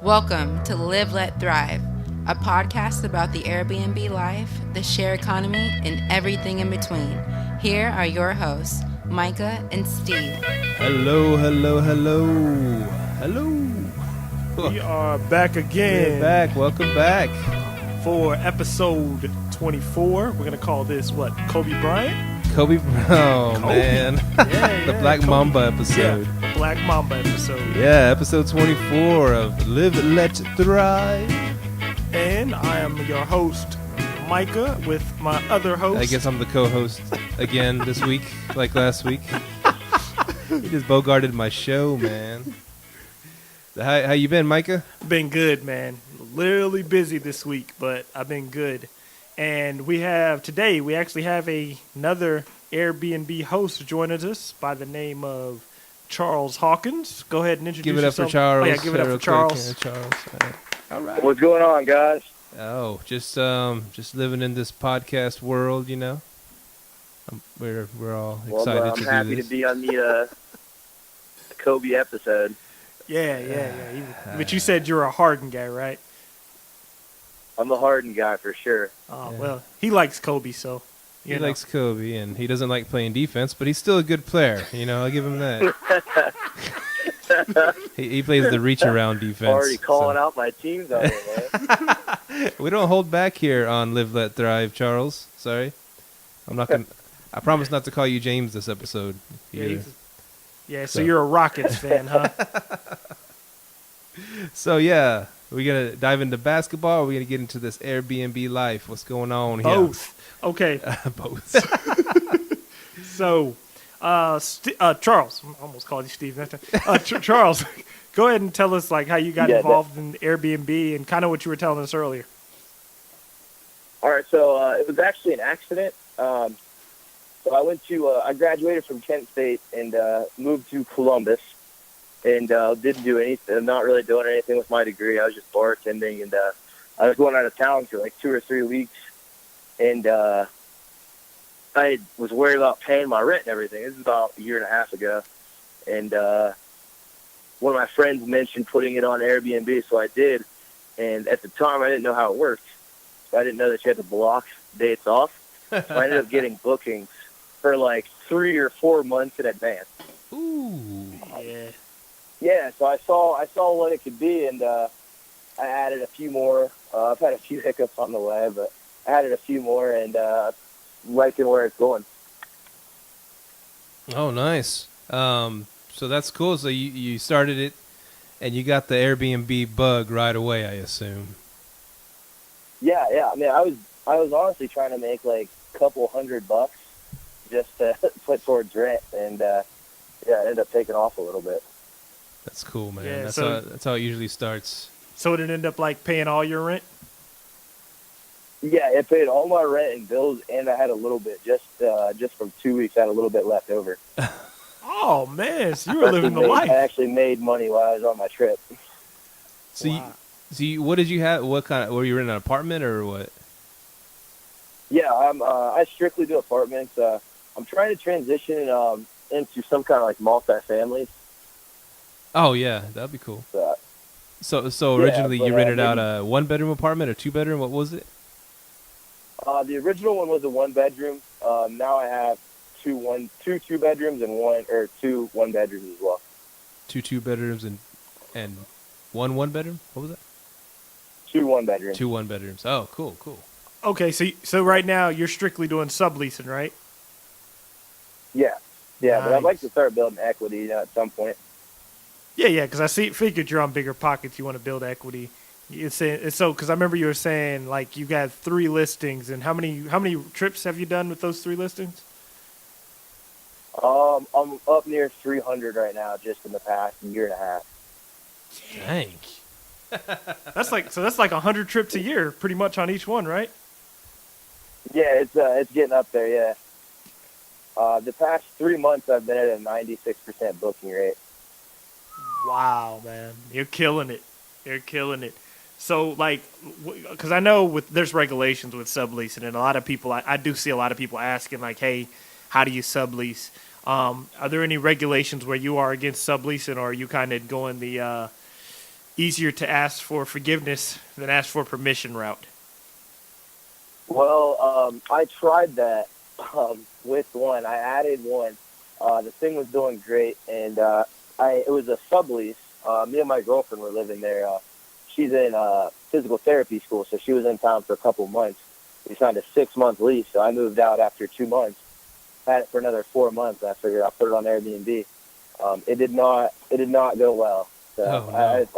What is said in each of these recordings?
Welcome to Live, Let Thrive, a podcast about the Airbnb life, the share economy, and everything in between. Here are your hosts, Myka and Steve. Hello. We are back again. We're back. Welcome back. For episode 24. We're going to call this, what, Kobe Bryant? Kobe. Oh, man. The Black Kobe. Mamba episode. Yeah, the Black Mamba episode. Yeah, episode 24 of Live, Let Thrive. And I am your host, Myka, with my other host. I guess I'm the co-host again this week, like last week. You just bogarted my show, man. How you been, Myka? Been good, man. Literally busy this week, but I've been good. And we actually have another Airbnb host joining us by the name of Charles Hawkins. Go ahead and introduce yourself. Give it up for Charles. Oh, yeah, give it up for Charles. Charles. All right. What's going on, guys? Oh, just living in this podcast world, you know. We're all excited I'm to do happy this. to be on the Kobe episode. Yeah. But you said you're a Harden guy, right? I'm the Harden guy for sure. Oh, Yeah. well, he likes Kobe, so. He likes Kobe, and he doesn't like playing defense, but he's still a good player. You know, I'll give him that. he plays the reach-around defense. Already calling out my teams on it, man. We don't hold back here on Live, Let Thrive, Charles. Sorry. I'm not going to... I promise not to call you James this episode. So you're a Rockets fan, huh? So, yeah. We're going to dive into basketball, or are we going to get into this Airbnb life? What's going on here? Both. Okay. Both. So, Charles, I almost called you Steve. Charles, go ahead and tell us like how you got involved in Airbnb and kind of what you were telling us earlier. All right, so it was actually an accident. So I graduated from Kent State and moved to Columbus. And didn't do anything. Not really doing anything with my degree. I was just bartending, and I was going out of town for like 2 or 3 weeks. And I was worried about paying my rent and everything. This is about a year and a half ago. And one of my friends mentioned putting it on Airbnb, so I did. And at the time, I didn't know how it worked. So I didn't know that you had to block dates off. So I ended up getting bookings for like 3 or 4 months in advance. Ooh. Yeah. Yeah, so I saw what it could be, and I added a few more. I've had a few hiccups on the way, but I added a few more, and liking where it's going. Oh, nice. So that's cool. So you started it, and you got the Airbnb bug right away, I assume. Yeah. I mean, I was honestly trying to make like a couple $100 just to put towards rent, and it ended up taking off a little bit. That's cool, man. Yeah, That's how it usually starts. So it ended up like paying all your rent? Yeah, it paid all my rent and bills, and I had a little bit just from 2 weeks. I had a little bit left over. Oh man, so you were living the life. I actually made money while I was on my trip. So, Wow. what did you have? What kind of? Were you in an apartment or what? Yeah, I strictly do apartments. I'm trying to transition into some kind of like multi-families. Oh yeah, that'd be cool. So Yeah, originally but, you rented maybe- out a 1-bedroom apartment or 2-bedroom? What was it? The original one was a 1-bedroom. Now I have two 2-bedrooms and two 1-bedrooms as well. 2 2-bedrooms and 1 1-bedroom? What was that? 2 1-bedrooms. 2 1-bedrooms. Oh, cool. Okay, so right now you're strictly doing subleasing, right? Yeah, but I'd like Nice. to start building equity, at some point. Yeah, because figured you're on bigger pockets. You want to build equity. Because I remember you were saying like you got 3 listings, and how many trips have you done with those 3 listings? I'm up near 300 right now, just in the past year and a half. Dang. That's like 100 trips a year, pretty much on each one, right? Yeah, it's getting up there. Yeah. The past 3 months, I've been at a 96% booking rate. Wow, man, you're killing it. So, like, because I know there's regulations with subleasing, and a lot of people, I do see a lot of people asking, like, hey, how do you sublease? Are there any regulations where you are against subleasing, or are you kind of going the easier to ask for forgiveness than ask for permission route? Well, I tried that with one. I added one. The thing was doing great, and it was a sublease. Me and my girlfriend were living there. She's in physical therapy school, so she was in town for a couple months. We signed a 6-month lease, so I moved out after 2 months. Had it for another 4 months. I figured I'll put it on Airbnb. It did not go well. So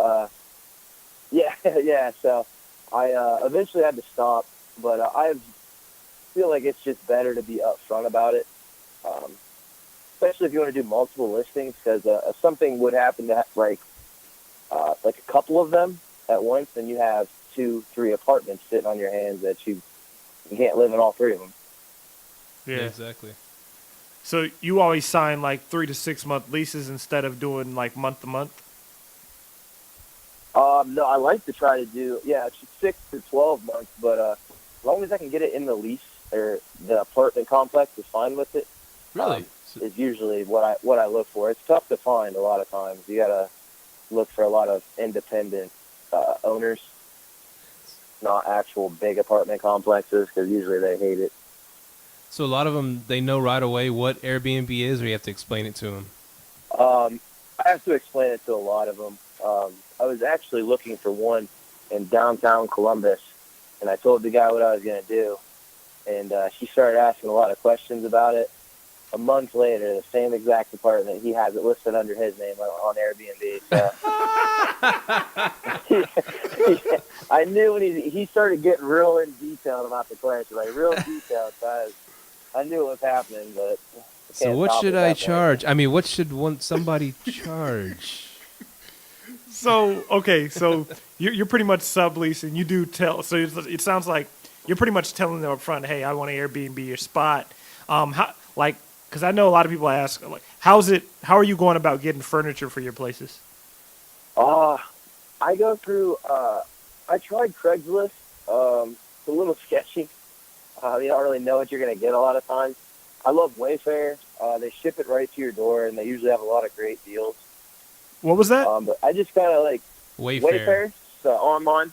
yeah. So I eventually had to stop, but I feel like it's just better to be upfront about it, especially if you want to do multiple listings, because if something would happen to like a couple of them at once, then you have 2-3 apartments sitting on your hands that you can't live in all 3 of them. Yeah, exactly. So you always sign like 3 to 6 month leases instead of doing like month to month? No, I like to try to do 6 to 12 months, but as long as I can get it in the lease or the apartment complex is fine with it. Really? Is usually what I look for. It's tough to find a lot of times. You gotta look for a lot of independent owners, not actual big apartment complexes, because usually they hate it. So a lot of them, they know right away what Airbnb is, or you have to explain it to them? I have to explain it to a lot of them. I was actually looking for one in downtown Columbus, and I told the guy what I was going to do, and he started asking a lot of questions about it. A month later, the same exact apartment, he has it listed under his name on Airbnb. So. I knew when he started getting real in detail about the question, like real detailed. So I knew what was happening, but. So what should I charge? I mean, what should somebody charge? So, okay, so you're pretty much subleasing. You do tell. So it sounds like you're pretty much telling them up front, hey, I want to Airbnb your spot. Because I know a lot of people ask, like, how are you going about getting furniture for your places? I go through, I tried Craigslist. It's a little sketchy. You don't really know what you're going to get a lot of times. I love Wayfair. They ship it right to your door, and they usually have a lot of great deals. What was that? But I just kind of like Wayfair. So online.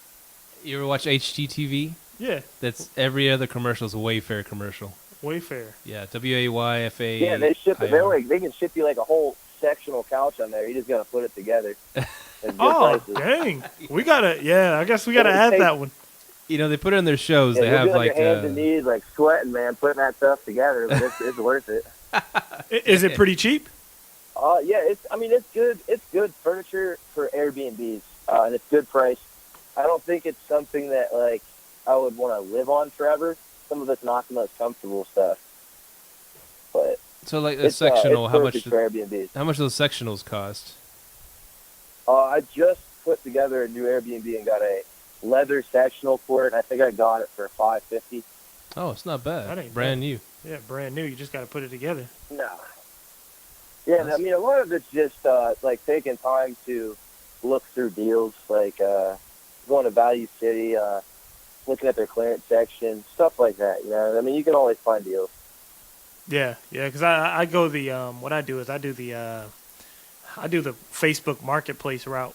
You ever watch HGTV? Yeah. That's every other commercial is a Wayfair commercial. Wayfair. Yeah, Wayfa. Yeah, they ship it. They can ship you like a whole sectional couch on there. You just gotta put it together. Oh, dang! We gotta. Yeah, I guess we gotta add that one. You know, they put it in their shows. Yeah, they have on like your hands and knees, like sweating, man, putting that stuff together. But it's worth it. Is it pretty cheap? Yeah, it's good. It's good furniture for Airbnbs, and it's good price. I don't think it's something that like I would want to live on forever. Some of it's not the most comfortable stuff, but so like a sectional. How much? For Airbnbs. How much do those sectionals cost? I just put together a new Airbnb and got a leather sectional for it. And I think I got it for $550. Oh, it's not bad. That ain't brand bad. new. Yeah, brand new. You just got to put it together. No. Yeah, I mean, a lot of it's just like taking time to look through deals, like going to Value City, looking at their clearance section, stuff like that. You know, I mean, you can always find deals. Yeah, because I go the what I do is I do the Facebook Marketplace route,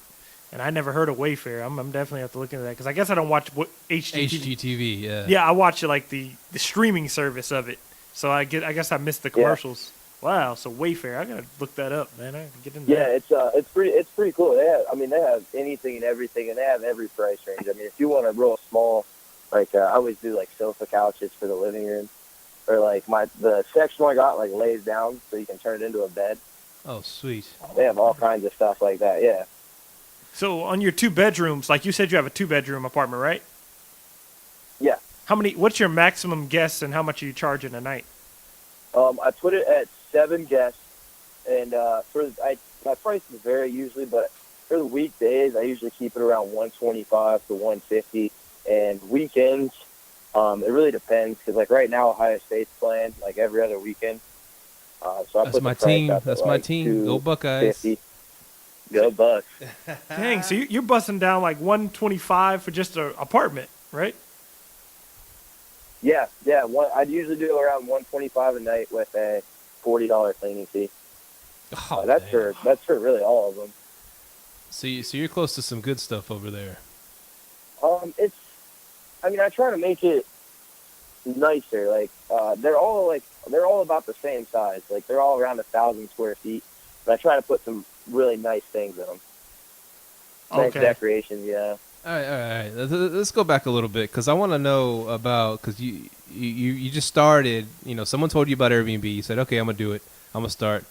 and I never heard of Wayfair. I'm definitely have to look into that because I guess I don't watch HGTV. Yeah. Yeah, I watch like the streaming service of it, so I guess I missed the commercials. Yeah. Wow, so Wayfair, I gotta look that up, man. I gotta get into that. Yeah, it's pretty cool. They have anything and everything, and they have every price range. I mean, if you want a real small, like I always do like sofa couches for the living room, or like the section I got like lays down so you can turn it into a bed. Oh, sweet. They have all kinds of stuff like that. Yeah. So on your 2 bedrooms, like you said, you have a 2-bedroom apartment, right? Yeah. What's your maximum guests, and how much are you charging a night? I put it at 7 guests, and my prices vary usually, but for the weekdays, I usually keep it around $125 to $150, and weekends, it really depends because like right now, Ohio State's playing like every other weekend. So that's my team. That's my team. Go Buckeyes. Go Bucks. Dang, so you're busting down like $125 for just an apartment, right? Yeah. I'd usually do around $125 a night with a $40 cleaning fee. Oh, that's for really all of them. So you're close to some good stuff over there. I try to make it nicer. Like, they're all about the same size. Like, they're all around 1,000 square feet. But I try to put some really nice things in them. Nice decorations, yeah. All right. Let's go back a little bit because I want to know about, because you just started. Someone told you about Airbnb. You said, okay, I'm gonna do it. I'm gonna start.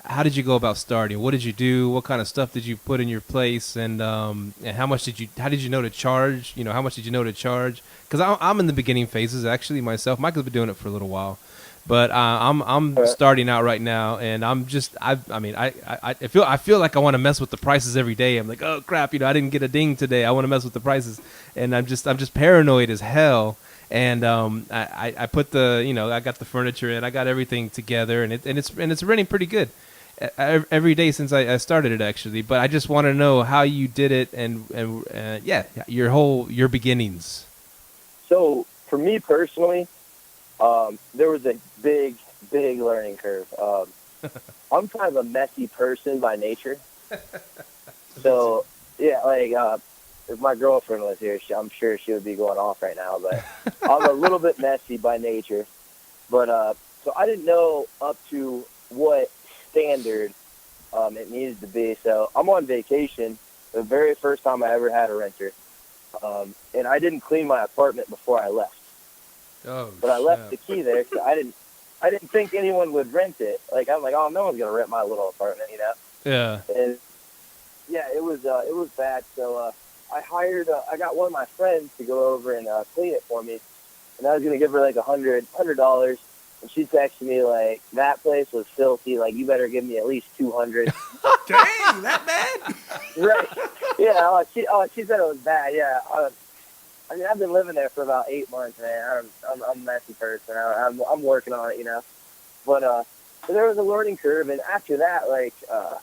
How did you go about starting? What did you do? What kind of stuff did you put in your place? And how much how did you know to charge? How much did you know to charge? Because I'm in the beginning phases actually myself. Michael's been doing it for a little while, but I'm starting out right now, and I feel like I want to mess with the prices every day. I'm like, oh crap, I didn't get a ding today. I want to mess with the prices, and I'm just paranoid as hell. And I put I got the furniture in, I got everything together, and it's running pretty good every day since I started it actually. But I just want to know how you did it and your beginnings. So for me personally, there was a big learning curve. I'm kind of a messy person by nature. So yeah, like if my girlfriend was here, I'm sure she would be going off right now. But I'm a little bit messy by nature. But so I didn't know up to what standard it needed to be. So I'm on vacation, the very first time I ever had a renter, and I didn't clean my apartment before I left. But I left the key there. So I didn't think anyone would rent it. Like I'm like, oh, no one's gonna rent my little apartment, Yeah. And yeah, it was bad. So I got one of my friends to go over and clean it for me, and I was gonna give her like $100, and she texted me like, that place was filthy. Like, you better give me at least $200. Dang, that bad? Right? Yeah. She said it was bad. Yeah. I've been living there for about 8 months, man. I'm a messy person. I'm working on it, But so there was a learning curve, and after that, like a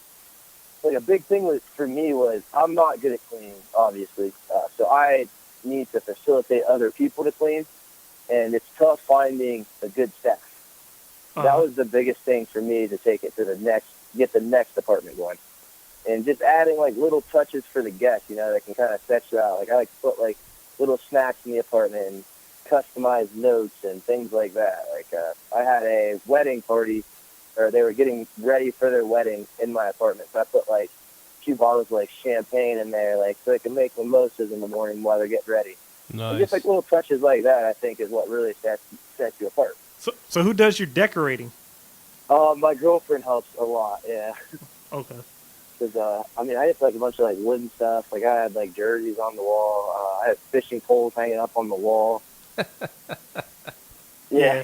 big thing for me was I'm not good at cleaning, obviously. So I need to facilitate other people to clean, and it's tough finding a good staff. That was the biggest thing for me to take it to get the next apartment going, and just adding like little touches for the guests, that can kind of set you out. Like I like to put like little snacks in the apartment and customized notes and things like that. Like I had a wedding party, or they were getting ready for their wedding in my apartment. So I put like a few bottles of like champagne in there, like so they can make mimosas in the morning while they're getting ready. Nice. And just like little touches like that, I think, is what really sets you apart. So who does your decorating? My girlfriend helps a lot. Yeah. Okay. Because I just like a bunch of like wooden stuff. Like I had like jerseys on the wall. I had fishing poles hanging up on the wall. Yeah.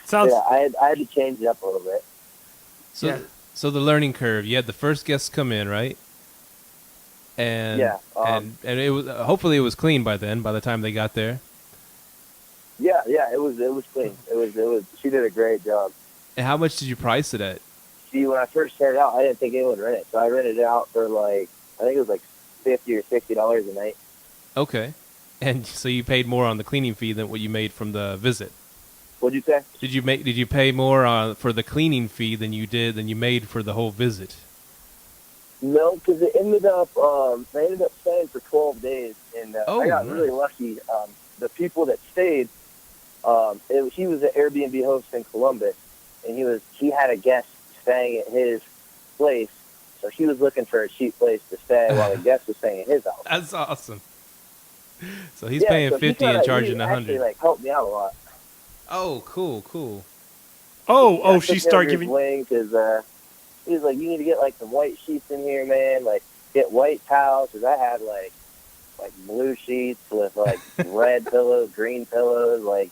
Sounds. Yeah, I had to change it up a little bit. So the learning curve. You had the first guests come in, right? And yeah, and it was hopefully it was clean by then. By the time they got there. Yeah, it was clean. It was. She did a great job. And how much did you price it at? See, when I first started out, I didn't think anyone would rent it, so I rented it out for like, I think it was like $50 or $60 a night. Okay, and so you paid more on the cleaning fee than what you made from the visit. What'd you say? Did you pay more for the cleaning fee than you made for the whole visit? No, because they ended up staying for 12 days, and I got really lucky. The people that stayed, he was an Airbnb host in Columbus, and he had a guest staying at his place, so he was looking for a cheap place to stay while the guest was staying at his house. That's awesome. So he's paying $50 and charging $100. Actually, like, helped me out a lot. Oh, cool. Oh, she started giving. Because he's like, you need to get like some white sheets in here, man. Like, get white towels, because I had like blue sheets with like red pillows, green pillows, like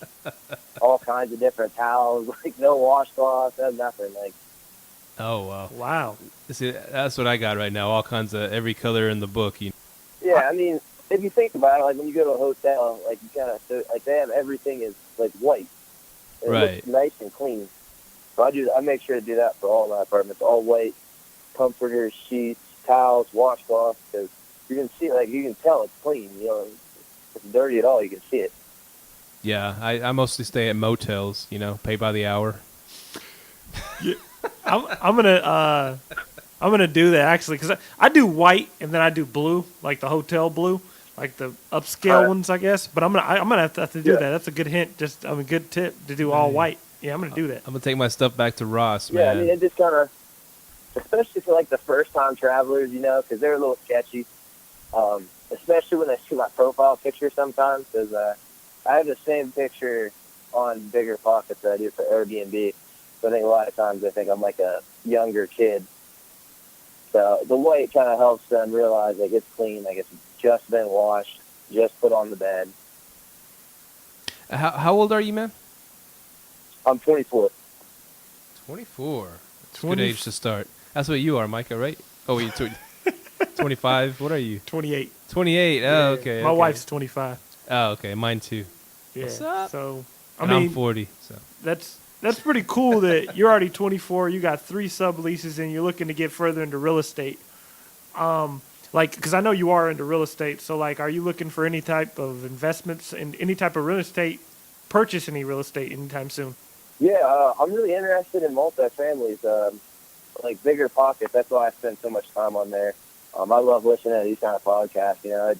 all kinds of different towels, like no washcloths, nothing. Like, oh wow. See, that's what I got right now. All kinds of every color in the book. Yeah, I mean, if you think about it, like when you go to a hotel, like you kind of like they have everything is like white, and right? It looks nice and clean. So I make sure to do that for all my apartments, all white, comforters, sheets, towels, washcloths, because you can see, like, you can tell it's clean. If it's dirty at all, you can see it. Yeah, I mostly stay at motels. Pay by the hour. Yeah, I'm gonna I'm gonna do that actually because I do white and then I do blue, like the hotel blue, like the upscale ones, I guess. But I'm gonna have to do that. That's a good hint. A good tip to do all white. Yeah, I'm gonna do that. I'm gonna take my stuff back to Ross, Yeah, man. I mean, it just kind of, especially for like the first time travelers, because they're a little sketchy. Especially when they see my profile picture sometimes, because I have the same picture on Bigger Pockets that I do for Airbnb. So I think a lot of times I think I'm like a younger kid. So the white kind of helps them realize like it's clean, like it's just been washed, just put on the bed. How old are you, man? I'm 24. 24. That's a good age to start. That's what you are, Myka, right? Oh, you're 25. What are you? 28. 28. Oh, okay. My okay. wife's 25. Oh, okay. Mine too. Yeah. What's up? So I'm 40. So that's pretty cool that you're already 24. You got 3 subleases and you're looking to get further into real estate. Because I know you are into real estate. So like, are you looking for any type of investments in any type of real estate? Purchase any real estate anytime soon? Yeah, I'm really interested in multifamilies, like Bigger Pockets. That's why I spend so much time on there. I love listening to these kind of podcasts. I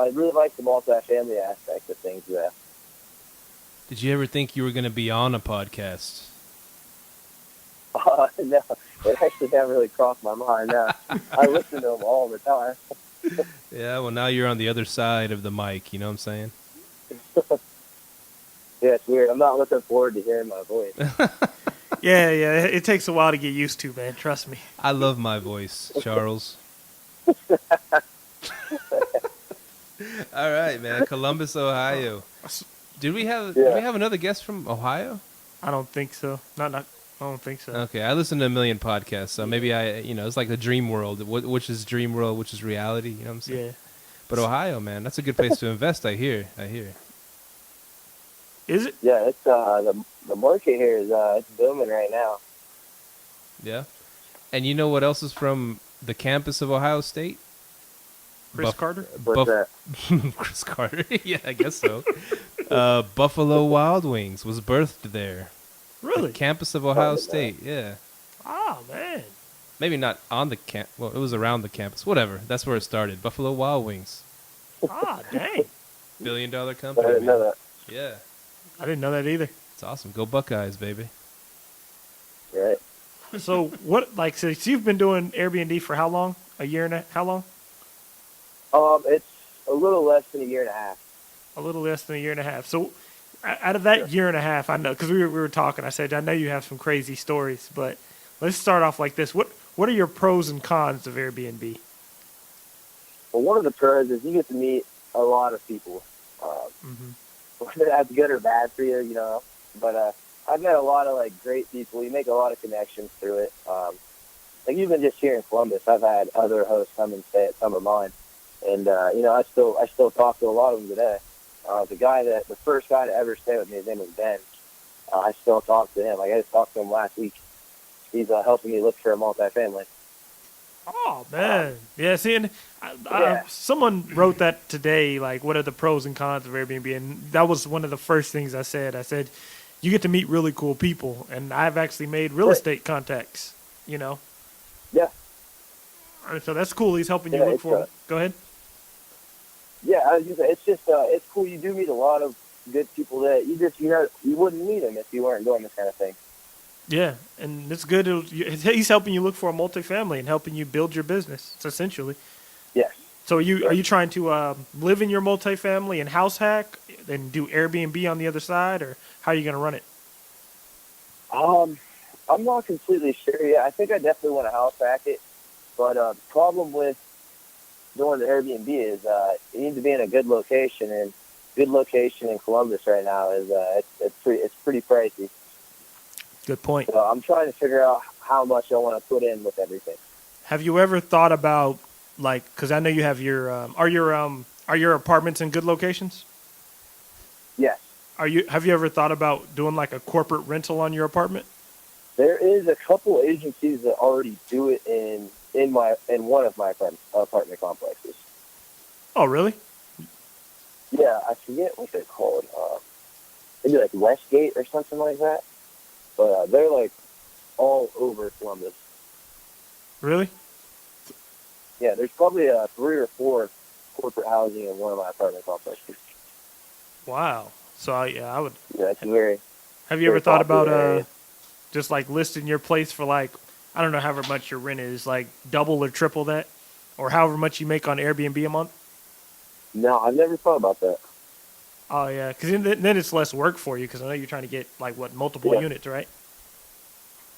really like the multifamily aspect of things. Yeah. did you ever think you were going to be on a podcast? No, it actually never really crossed my mind. No. I listen to them all the time. Yeah, well, now you're on the other side of the mic. You know what I'm saying? Yeah, it's weird. I'm not looking forward to hearing my voice. Yeah. It takes a while to get used to, man. Trust me. I love my voice, Charles. All right, man. Columbus, Ohio. Did we have another guest from Ohio? I don't think so. I don't think so. Okay, I listen to a million podcasts, so maybe it's like the dream world. Which is dream world, which is reality. You know what I'm saying? Yeah. But Ohio, man, that's a good place to invest. I hear. Is it? Yeah, it's the market here is it's booming right now. Yeah. And you know what else is from the campus of Ohio State? Chris Carter? What's that? Chris Carter. Yeah, I guess so. Buffalo Wild Wings was birthed there. Really? The campus of Ohio State. Yeah. Oh, man. Maybe not on the camp. Well, it was around the campus. Whatever. That's where it started. Buffalo Wild Wings. Ah, dang. $1 billion I company. didn't know that. Yeah. I didn't know that either. It's awesome. Go Buckeyes, baby. Right. So so you've been doing Airbnb for how long? How long? It's a little less than a year and a half. A little less than a year and a half. So out of that year and a half, I know, because we were talking, I said, I know you have some crazy stories, but let's start off like this. What are your pros and cons of Airbnb? Well, one of the pros is you get to meet a lot of people. Whether that's good or bad for you, But I've met a lot of great people. You make a lot of connections through it. Like even just here in Columbus, I've had other hosts come and stay at some of mine, and I still talk to a lot of them today. The first guy to ever stay with me, his name was Ben. I still talk to him. I just talked to him last week. He's helping me look for a multifamily. Oh, man. Yeah, see, and someone wrote that today, what are the pros and cons of Airbnb? And that was one of the first things I said. I said, you get to meet really cool people. And I've actually made real estate contacts, Yeah. And so that's cool. He's helping you look for Go ahead. Yeah, it's just it's cool. You do meet a lot of good people that you wouldn't meet them if you weren't doing this kind of thing. Yeah, and it's good. He's helping you look for a multifamily and helping you build your business, essentially. Yes. So are you trying to live in your multifamily and house hack and do Airbnb on the other side, or how are you going to run it? I'm not completely sure yet. I think I definitely want to house hack it, but the problem with doing the Airbnb is you need to be in a good location, and good location in Columbus right now is it's pretty pricey. Good point. So I'm trying to figure out how much I want to put in with everything. Have you ever thought about because I know you have your are your apartments in good locations? Yes. Have you ever thought about doing a corporate rental on your apartment? There is a couple agencies that already do it in one of my apartment complexes. Oh, really? Yeah, I forget what they're called. Maybe Westgate or something like that. But they're all over Columbus. Really? Yeah, there's probably 3 or 4 corporate housing in one of my apartment complexes. Wow. So I would. Yeah, it's very. Have you ever very thought about popular area. just like listing your place for like, I don't know, however much your rent is, like double or triple that, or however much you make on Airbnb a month? No, I've never thought about that. Oh yeah, because then it's less work for you. Because I know you're trying to get like multiple Yeah. units, right?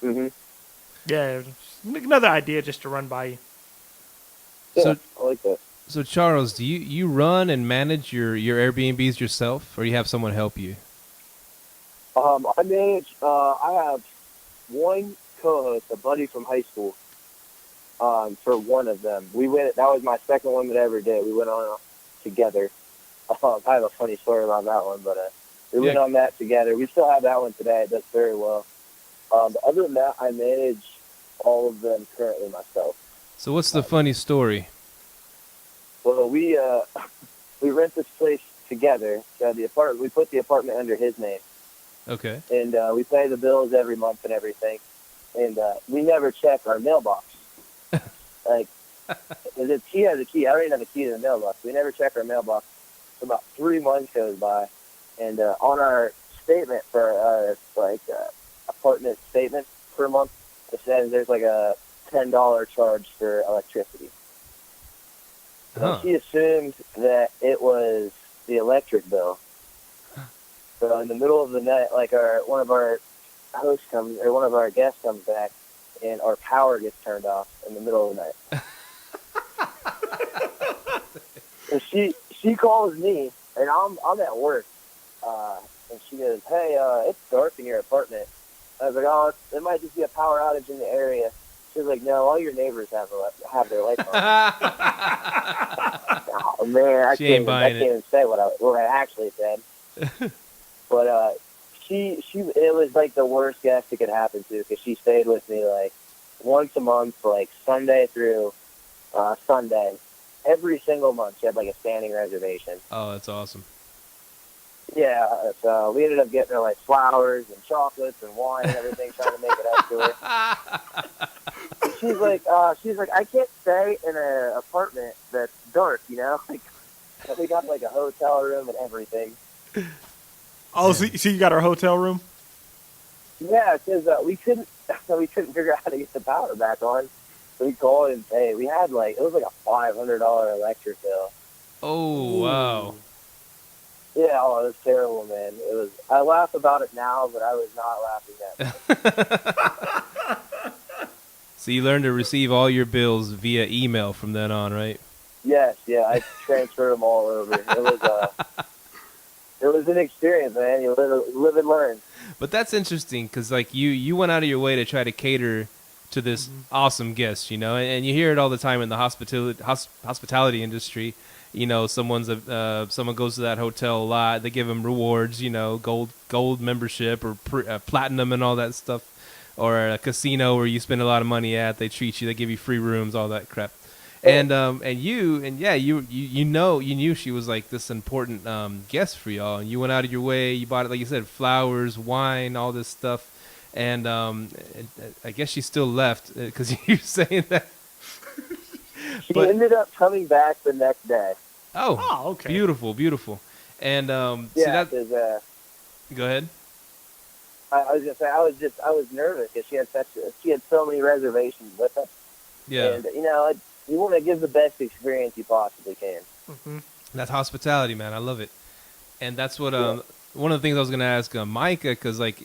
Mm-hmm. Yeah, another idea just to run by you. Yeah, So- I like that. So Charles, do you run and manage your Airbnbs yourself, or you have someone help you? I manage. I have one co-host, a buddy from high school. For one of them, we went. That was my second one that I ever did. We went on together. I have a funny story about that one, but we went on that together. We still have that one today. It does very well. But other than that, I manage all of them currently myself. So what's the funny story? Well, we rent this place together. So we put the apartment under his name, Okay. and we pay the bills every month and everything. And we never check our mailbox. Like, he has a key. I don't even have a key to the mailbox. We never check our mailbox. So about 3 months goes by, and on our statement for our apartment statement per month, it says there's like a $10 charge for electricity. Huh. She assumed that it was the electric bill. So in the middle of the night, like one of our guests comes back, and our power gets turned off in the middle of the night. So she calls me, and I'm at work, and she goes, "Hey, it's dark in your apartment." I was like, "Oh, it might just be a power outage in the area." She was like, "No, all your neighbors have their lights on." Oh man, I can't even say what I actually said. But it was like the worst guest it could happen to, because she stayed with me like once a month, like Sunday through Sunday. Every single month, she had like a standing reservation. Oh, that's awesome. Yeah, so we ended up getting her like flowers and chocolates and wine and everything, trying to make it up to her. And she's like, I can't stay in an apartment that's dark, you know? Like, we got like a hotel room and everything. Oh, so you got our hotel room? Yeah, because we couldn't figure out how to get the power back on. So we called and paid. We had it was like a $500 electric bill. Oh, wow. Yeah, it was terrible, man. I laugh about it now, but I was not laughing then. So you learned to receive all your bills via email from then on, right? Yes, yeah, I transferred them all over. It was an experience, man. You live and learn. But that's interesting, because like you went out of your way to try to cater to this awesome guest, you know, and you hear it all the time in the hospitality industry. You know, someone goes to that hotel a lot. They give them rewards, you know, gold membership or platinum and all that stuff, or a casino where you spend a lot of money at. They treat you, they give you free rooms, all that crap. And you knew she was like this important guest for y'all, and you went out of your way. You bought it, like you said, flowers, wine, all this stuff. And I guess she still left because you're saying that. She ended up coming back the next day. Oh, okay. Beautiful. And yeah, go ahead. I was gonna say I was nervous because she had so many reservations with us. Yeah. And you want to give the best experience you possibly can. Mm-hmm. That's hospitality, man. I love it. And that's what one of the things I was gonna ask Myka, because like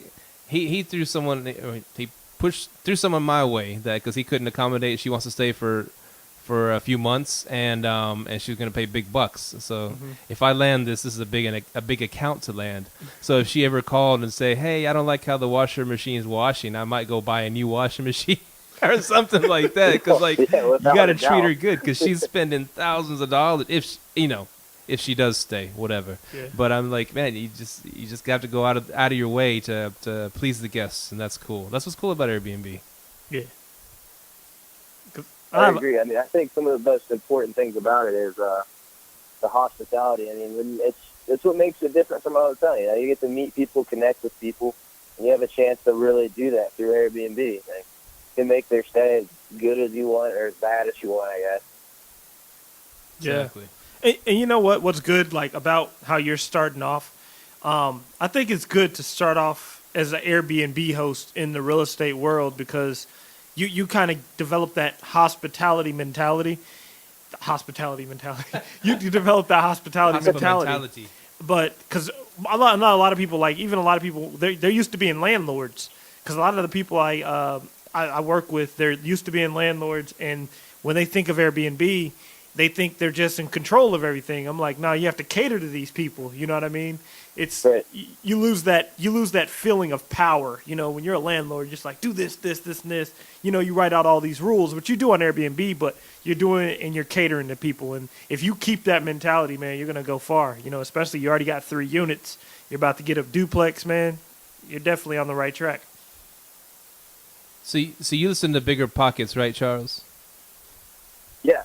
he threw threw someone my way that because he couldn't accommodate. She wants to stay for a few months, and she was going to pay big bucks. So if I land this is a big account to land. So if she ever called and say, "Hey, I don't like how the washer machine is washing," I might go buy a new washing machine or something like that. Because you got to treat her good, because she's spending thousands of dollars if she does stay, whatever. Yeah. But I'm like, man, you just have to go out of your way to please the guests, and that's cool. That's what's cool about Airbnb. Yeah. I agree. I mean, I think some of the most important things about it is the hospitality. I mean, it's what makes it different from a hotel. You know, you get to meet people, connect with people, you have a chance to really do that through Airbnb. Like, you can make their stay as good as you want or as bad as you want, I guess. Yeah. Exactly. And you know what's good, like, about how you're starting off? I think it's good to start off as an Airbnb host in the real estate world because you kind of develop that hospitality mentality. You develop that hospitality mentality. But because not a lot of people, like, even a lot of people, they're used to being landlords. Because a lot of the people I work with, they're used to being landlords, and when they think of Airbnb, they think they're just in control of everything. I'm like, no, you have to cater to these people. You know what I mean? It's Right. you lose that feeling of power. You know, when you're a landlord, you're just like, do this, this, this, and this. You know, you write out all these rules, which you do on Airbnb, but you're doing it and you're catering to people. And if you keep that mentality, man, you're gonna go far. You know, especially you already got 3 units. You're about to get a duplex, man. You're definitely on the right track. So you listen to Bigger Pockets, right, Charles? Yeah.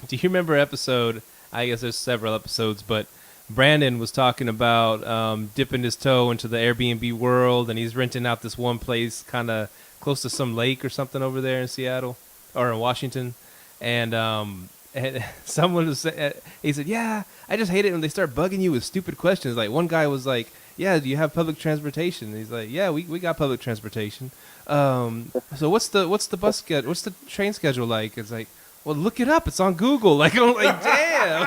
Do you remember episode? I guess there's several episodes, but Brandon was talking about dipping his toe into the Airbnb world, and he's renting out this one place kind of close to some lake or something over there in Seattle or in Washington. And someone was he said, "Yeah, I just hate it when they start bugging you with stupid questions." Like one guy was like, "Yeah, do you have public transportation?" And he's like, "Yeah, we got public transportation." So what's the bus schedule? What's the train schedule like? It's like, well, look it up. It's on Google. Like, I'm like, damn.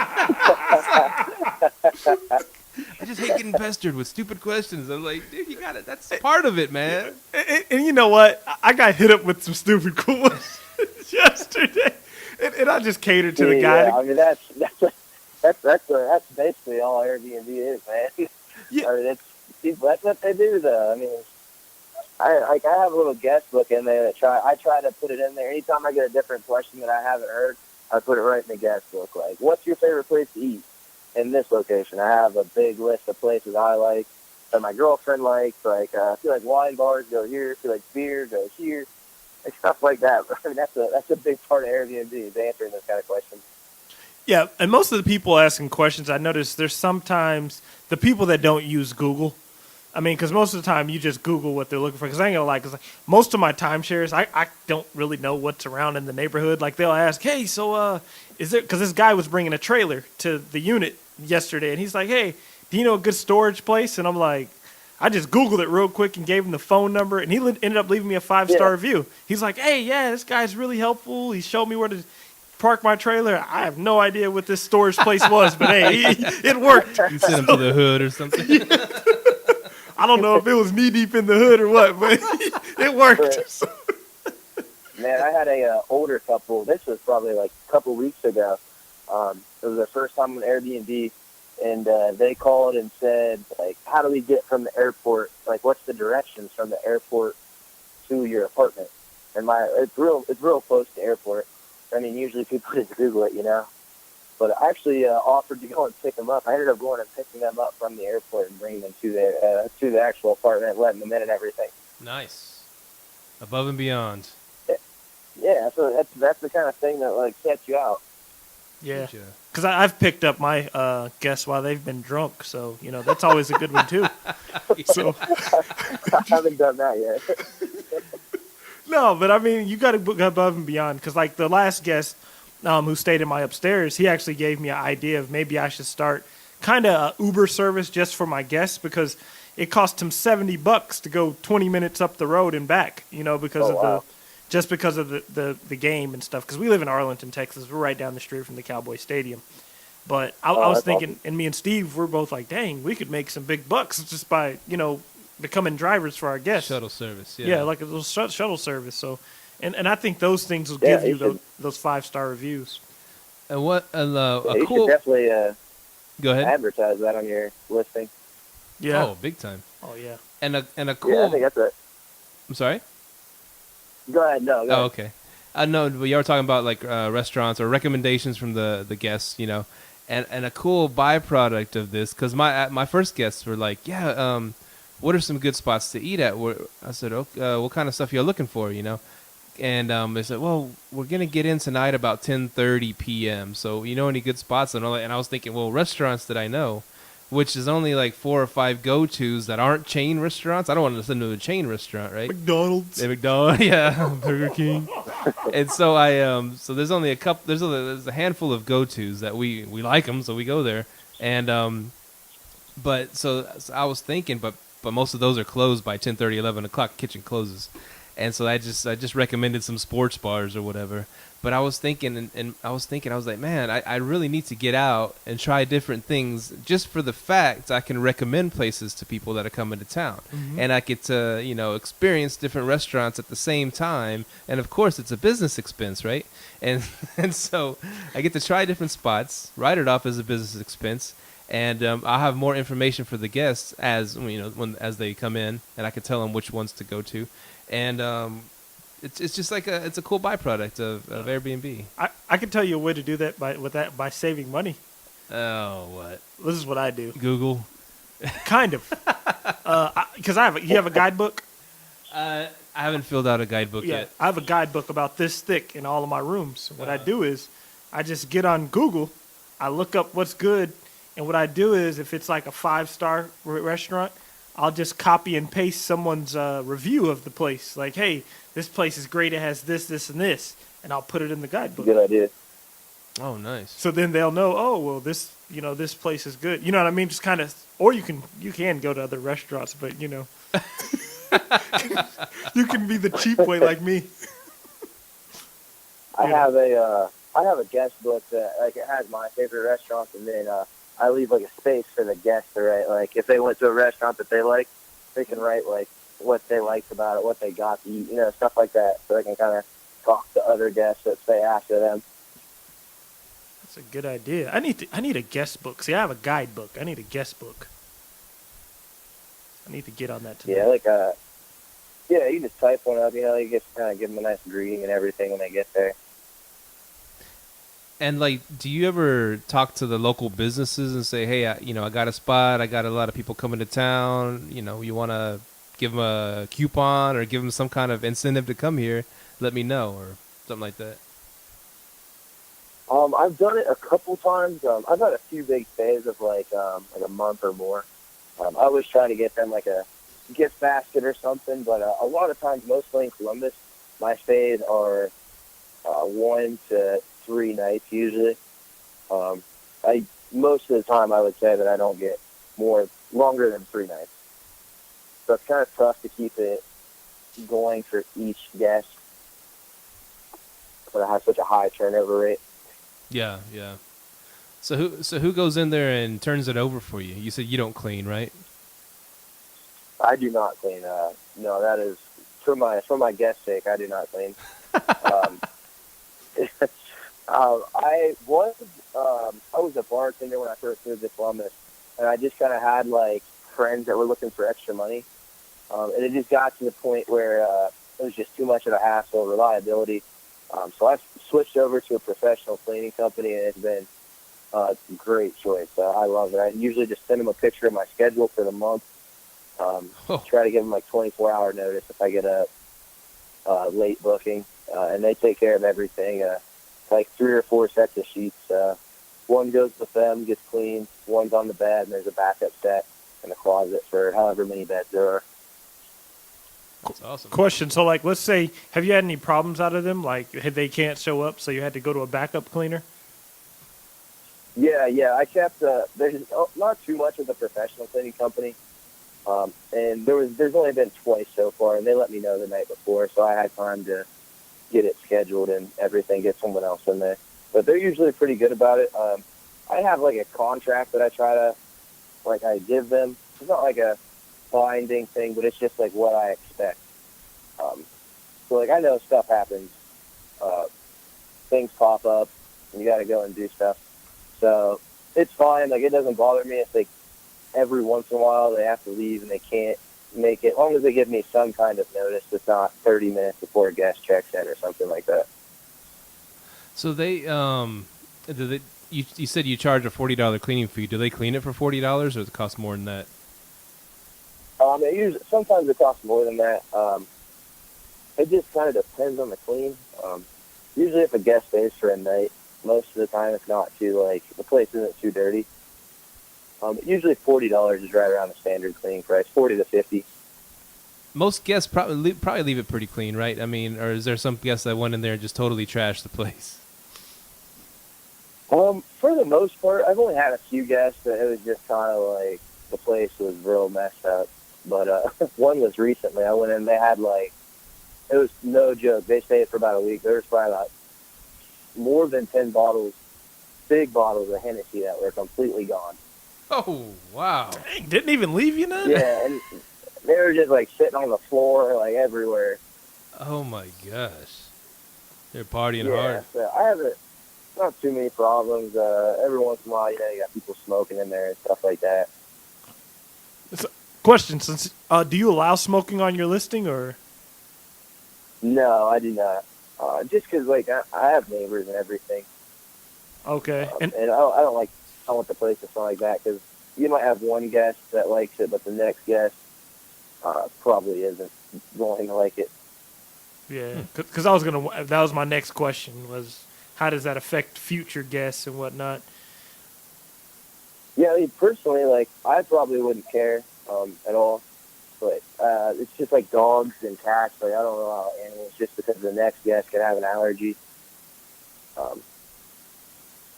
I just hate getting pestered with stupid questions. I'm like, dude, you got it. That's part of it, man. And you know what? I got hit up with some stupid questions yesterday, and I just catered to the guy. Yeah, I mean that's basically all Airbnb is, man. Yeah. I mean, that's what they do, though. I mean, I have a little guest book in there that I try to put it in there. Anytime I get a different question that I haven't heard, I put it right in the guest book. Like, what's your favorite place to eat in this location? I have a big list of places I like, that my girlfriend likes. Like, I feel like wine bars, go here. I feel like beer, go here. Like, stuff like that. I mean, that's a big part of Airbnb, is answering those kind of questions. Yeah, and most of the people asking questions, I notice there's sometimes the people that don't use Google. I mean, because most of the time you just Google what they're looking for. Because I ain't gonna lie, because most of my timeshares, I don't really know what's around in the neighborhood. Like, they'll ask, hey, so is there? Because this guy was bringing a trailer to the unit yesterday, and he's like, hey, do you know a good storage place? And I'm like, I just Googled it real quick and gave him the phone number, and he ended up leaving me a 5-star review. He's like, hey, yeah, this guy's really helpful. He showed me where to park my trailer. I have no idea what this storage place was, but hey, it worked. You sent him to the hood or something. I don't know if it was knee deep in the hood or what, but it worked. Man, I had a older couple. This was probably like a couple weeks ago. It was their first time on Airbnb, and they called and said, like, how do we get from the airport? Like, what's the directions from the airport to your apartment? And it's real close to the airport. I mean, usually people just Google it, you know. But I actually offered to go and pick them up. I ended up going and picking them up from the airport and bringing them to the actual apartment, letting them in and everything. Nice. Above and beyond. Yeah, so that's the kind of thing that, like, sets you out. Yeah, because I've picked up my guests while they've been drunk, so, you know, that's always a good one, too. So I haven't done that yet. No, but I mean, you got to go above and beyond, because, like, the last guest who stayed in my upstairs, he actually gave me an idea of maybe I should start kind of an Uber service just for my guests, because it cost him $70 to go 20 minutes up the road and back, you know, because because of the game and stuff. Because we live in Arlington, Texas. We're right down the street from the Cowboy Stadium. But I was thinking, awesome. and me and Steve, we're both like, dang, we could make some big bucks just by, you know, becoming drivers for our guests. Shuttle service, yeah. Yeah, like a little shuttle service. So, and I think those things will give you those 5-star reviews. And what you cool? should definitely Go ahead. advertise that on your listing. Yeah. Oh, big time. Oh, yeah. And a cool. Yeah, I think that's it. I'm sorry. Go ahead. No. Go Oh, ahead. okay. No, but you were talking about like restaurants or recommendations from the guests, you know, and a cool byproduct of this, because my first guests were like, yeah, what are some good spots to eat at? I said, okay, what kind of stuff you're looking for, you know? And they said, well, we're gonna get in tonight about 10:30 p.m. So you know any good spots? And I was thinking, well, restaurants that I know which is only like 4 or 5 go-tos that aren't chain restaurants. I don't want to listen to a chain restaurant, right? McDonald's. Yeah, McDonald's, yeah, Burger King. And so so there's only a couple. There's a handful of go-tos that we like them, so we go there. And but so I was thinking, but most of those are closed by 10:30, 11 o'clock. Kitchen closes, and so I just recommended some sports bars or whatever. But I was thinking, I was like, man, I really need to get out and try different things just for the fact I can recommend places to people that are coming to town. Mm-hmm. And I get to, experience different restaurants at the same time. And of course, it's a business expense, right? And so I get to try different spots, write it off as a business expense. And I'll have more information for the guests as as they come in, and I can tell them which ones to go to. And it's just like it's a cool byproduct of Airbnb. I can tell you a way to do that by saving money. Oh, what? This is what I do. Google. Kind of. Because you have a guidebook? I haven't filled out a guidebook yet. I have a guidebook about this thick in all of my rooms. What I do is I just get on Google, I look up what's good, and what I do is if it's like a 5-star restaurant, I'll just copy and paste someone's review of the place. Like, hey, this place is great. It has this, this, and this. And I'll put it in the guidebook. Good idea. Oh, nice. So then they'll know, oh, well, this place is good. You know what I mean? Just kind of, or you can go to other restaurants, but, you can be the cheap way like me. I have a guest book that, like, it has my favorite restaurants, and then I leave, like, a space for the guests to write. Like, if they went to a restaurant that they like, they can write, like, what they liked about it, what they got to eat, stuff like that, so they can kind of talk to other guests that stay after them. That's a good idea. I need a guest book. See, I have a guidebook. I need a guest book. I need to get on that today. Yeah, you just type one up, you just kind of give them a nice greeting and everything when they get there. And, like, do you ever talk to the local businesses and say, hey, I got a spot, I got a lot of people coming to town, you want to give them a coupon or give them some kind of incentive to come here, let me know, or something like that? I've done it a couple times. I've had a few big stays of like a month or more. I always try to get them like a gift basket or something, but a lot of times, mostly in Columbus, my stays are 1 to 3 nights usually. Most of the time I would say that I don't get longer than 3 nights. So it's kind of tough to keep it going for each guest, but I have such a high turnover rate. Yeah. So who goes in there and turns it over for you? You said you don't clean, right? I do not clean. No, that is for my guest's sake. I do not clean. I was a bartender when I first moved to Columbus, and I just kind of had like friends that were looking for extra money, and it just got to the point where it was just too much of a hassle, reliability. So I switched over to a professional cleaning company, and it's been a great choice. I love it. I usually just send them a picture of my schedule for the month. Try to give them like 24-hour notice if I get a late booking, and they take care of everything. Like 3 or 4 sets of sheets. One goes with them, gets cleaned. One's on the bed, and there's a backup set in the closet for however many beds there are. That's awesome. Question. So, like, let's say, have you had any problems out of them? Like, they can't show up, so you had to go to a backup cleaner? Yeah. I kept, there's not too much of the professional cleaning company. And there's only been twice so far, and they let me know the night before, so I had time to get it scheduled and everything, get someone else in there. But they're usually pretty good about it. I have, like, a contract that I try to, like, I give them. It's not like a binding thing, but it's just, like, what I expect. So, like, I know stuff happens. Things pop up, and you got to go and do stuff. So it's fine. Like, it doesn't bother me if, like, every once in a while they have to leave and they can't make it. As long as they give me some kind of notice, it's not 30 minutes before a guest checks in or something like that. So you said you charge a $40 cleaning fee. Do they clean it for $40, or does it cost more than that? Sometimes it costs more than that. It just kind of depends on the clean. Usually if a guest stays for a night, most of the time it's not too, like, the place isn't too dirty. Usually $40 is right around the standard cleaning price, 40 to 50. Most guests probably leave it pretty clean, right? I mean, or is there some guests that went in there and just totally trashed the place? For the most part, I've only had a few guests that it was just kind of like the place was real messed up. But one was recently. I went in, they had like, it was no joke. They stayed for about a week. There was probably about more than 10 bottles, big bottles of Hennessy that were completely gone. Oh, wow. Dang, didn't even leave you none? Yeah, and they were just like sitting on the floor, like everywhere. Oh, my gosh. They're partying Yeah, hard. so I haven't, not too many problems. Every once in a while, you got people smoking in there and stuff like that. Question, since do you allow smoking on your listing, or? No, I do not. Just because, like, I have neighbors and everything. Okay. And I don't want the place to smell like that, because you might have one guest that likes it, but the next guest probably isn't going to like it. Yeah, because that was my next question, was how does that affect future guests and whatnot? Yeah, I mean, personally, like, I probably wouldn't care at all. But it's just like dogs and cats. Like, I don't know how animals, just because the next guest can have an allergy.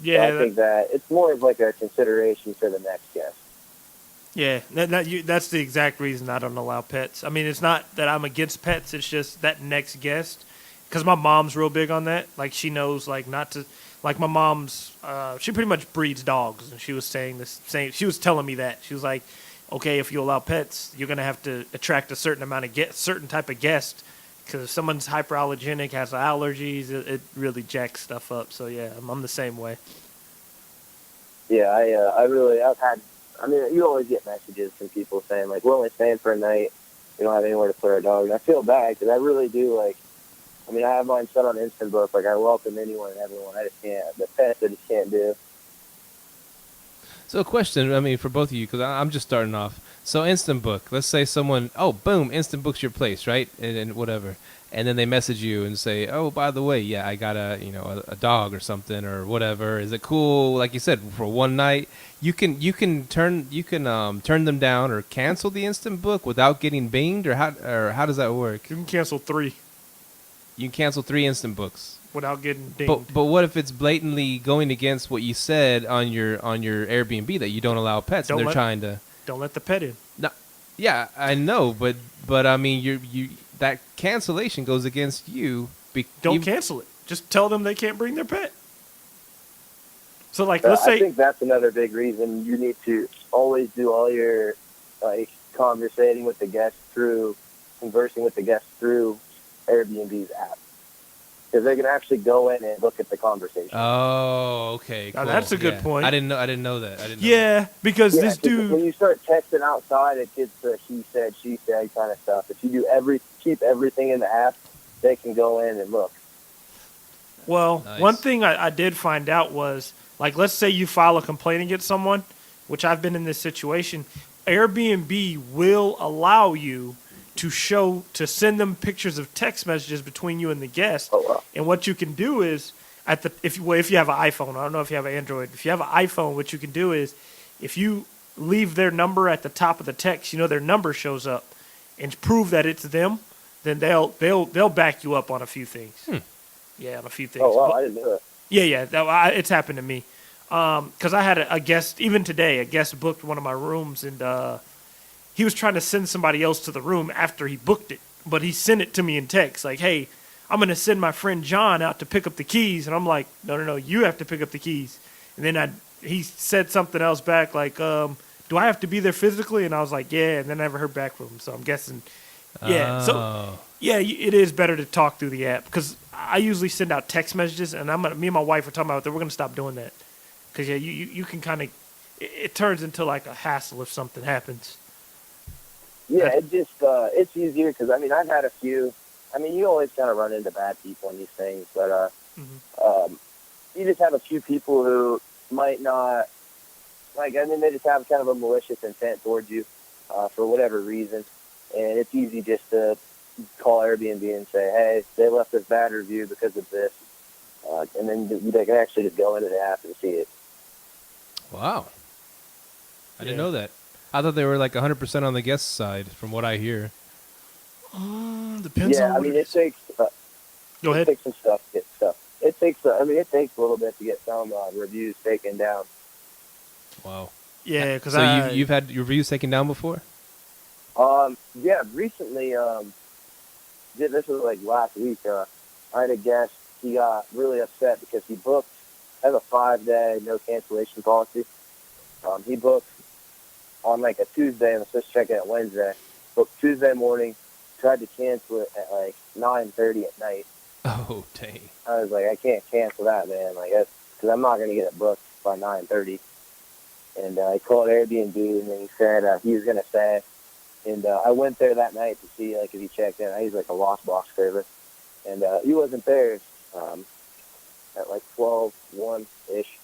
Yeah, so I think that it's more of like a consideration for the next guest. Yeah, that's the exact reason I don't allow pets. I mean, it's not that I'm against pets. It's just that next guest, because my mom's real big on that. Like, she knows, like, not to, like, my mom's, she pretty much breeds dogs, and she was saying the same. She was telling me that. She was like, okay, if you allow pets, you're gonna have to attract a certain amount of certain type of guest, because if someone's hyperallergenic, has allergies, it really jacks stuff up. So yeah, I'm the same way. Yeah, I mean, you always get messages from people saying, like, we're only staying for a night. We don't have anywhere to put our dog. And I feel bad, because I really do, like, I mean, I have mine set on Instant Book. Like, I welcome anyone and everyone. I just can't. The pets, I just can't do. So a question, I mean, for both of you, because I'm just starting off. So Instant Book, let's say someone, boom, Instant Book's your place, right? And whatever. And then they message you and say, oh, by the way, yeah, I got a dog or something or whatever. Is it cool? Like you said, for one night, you can turn them down or cancel the Instant Book without getting binged, or how does that work? You can cancel 3 You can cancel 3 Instant Books without getting dinged. But what if it's blatantly going against what you said on your Airbnb, that you don't allow pets, and they're trying to don't let the pet in. No, yeah, I know, but I mean, you that cancellation goes against you. Don't cancel it. Just tell them they can't bring their pet. So, like, I think that's another big reason you need to always do all your, like, conversing with the guests through Airbnb's app. Because they can actually go in and look at the conversation. Oh, okay. Cool. Now, that's a good point. I didn't know that. Because this dude, when you start texting outside, it gets the he said, she said kind of stuff. If you keep everything in the app, they can go in and look. Well, nice. One thing I did find out was, like, let's say you file a complaint against someone, which I've been in this situation. Airbnb will allow you to send them pictures of text messages between you and the guest. Oh, wow. And what you can do is, if you have an iPhone, I don't know if you have an Android. If you have an iPhone, what you can do is, if you leave their number at the top of the text, their number shows up, and prove that it's them, then they'll back you up on a few things. Yeah, on a few things. Oh wow, I didn't know that. Yeah, it's happened to me. Because I had a guest, even today, a guest booked one of my rooms, and he was trying to send somebody else to the room after he booked it, but he sent it to me in text, like, hey, I'm going to send my friend John out to pick up the keys. And I'm like, no, you have to pick up the keys. And then he said something else back, like, do I have to be there physically? And I was like, yeah, and then I never heard back from him, so I'm guessing, yeah. Oh. So, yeah, it is better to talk through the app, because I usually send out text messages, and me and my wife were talking about that we're going to stop doing that. Because, yeah, you can kind of, it turns into like a hassle if something happens. Yeah, it's easier because, I mean, I've had a few. I mean, you always kind of run into bad people in these things, but you just have a few people who might not, like, I mean, they just have kind of a malicious intent towards you for whatever reason. And it's easy just to call Airbnb and say, hey, they left this bad review because of this. And then they can actually just go into the app and see it. Wow. I didn't know that. I thought they were like 100% on the guest side, from what I hear. Depends on Yeah, I what mean, it it is. takes Go it ahead. takes some stuff to get stuff. It takes it takes a little bit to get some reviews taken down. Wow. Yeah, because So you've had your reviews taken down before? Yeah, recently, this was like last week. I had a guest. He got really upset because he booked. I have a 5-day no cancellation policy. He booked on like a Tuesday and was supposed to check in at Wednesday. Booked Tuesday morning. Tried to cancel it at like 9:30 at night. Oh, dang. I was like, I can't cancel that, man. Like, because I'm not going to get it booked by 9:30. And I called Airbnb, and then he said he was going to stay. And I went there that night to see like if he checked in. I use like a lost box service, and he wasn't there at like 12:01-ish.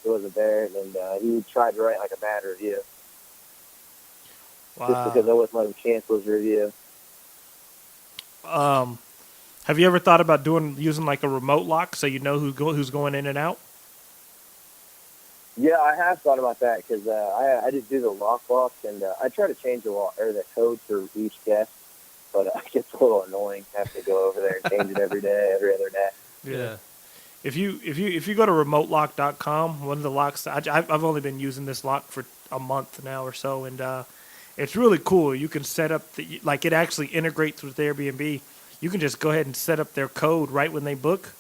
He wasn't there, and he tried to write like a bad review just because I wouldn't let him cancel his review. Have you ever thought about using like a remote lock so you know who's going in and out? Yeah, I have thought about that because I just do the lockbox, and I try to change the code for each guest, but it gets a little annoying. I have to go over there and change it every day, every other day. Yeah. If you go to remotelock.com, one of the locks I've only been using this lock for a month now or so, and it's really cool. You can set up it actually integrates with Airbnb. You can just go ahead and set up their code right when they book,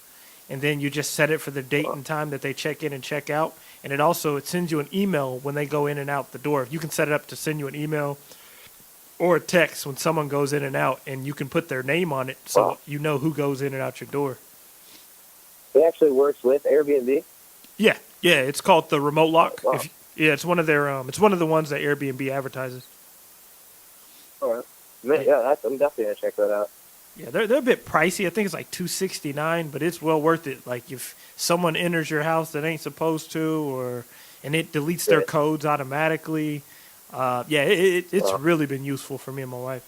and then you just set it for the date and time that they check in and check out. And it sends you an email when they go in and out the door. You can set it up to send you an email or a text when someone goes in and out, and you can put their name on it so you know who goes in and out your door. It actually works with Airbnb? Yeah, it's called the Remote Lock. Wow. It's one of their it's one of the ones that Airbnb advertises. All right. Yeah, I'm definitely going to check that out. Yeah, they're a bit pricey. I think it's like $269, but it's well worth it. Like if someone enters your house that ain't supposed to, and it deletes their codes automatically. It's really been useful for me and my wife.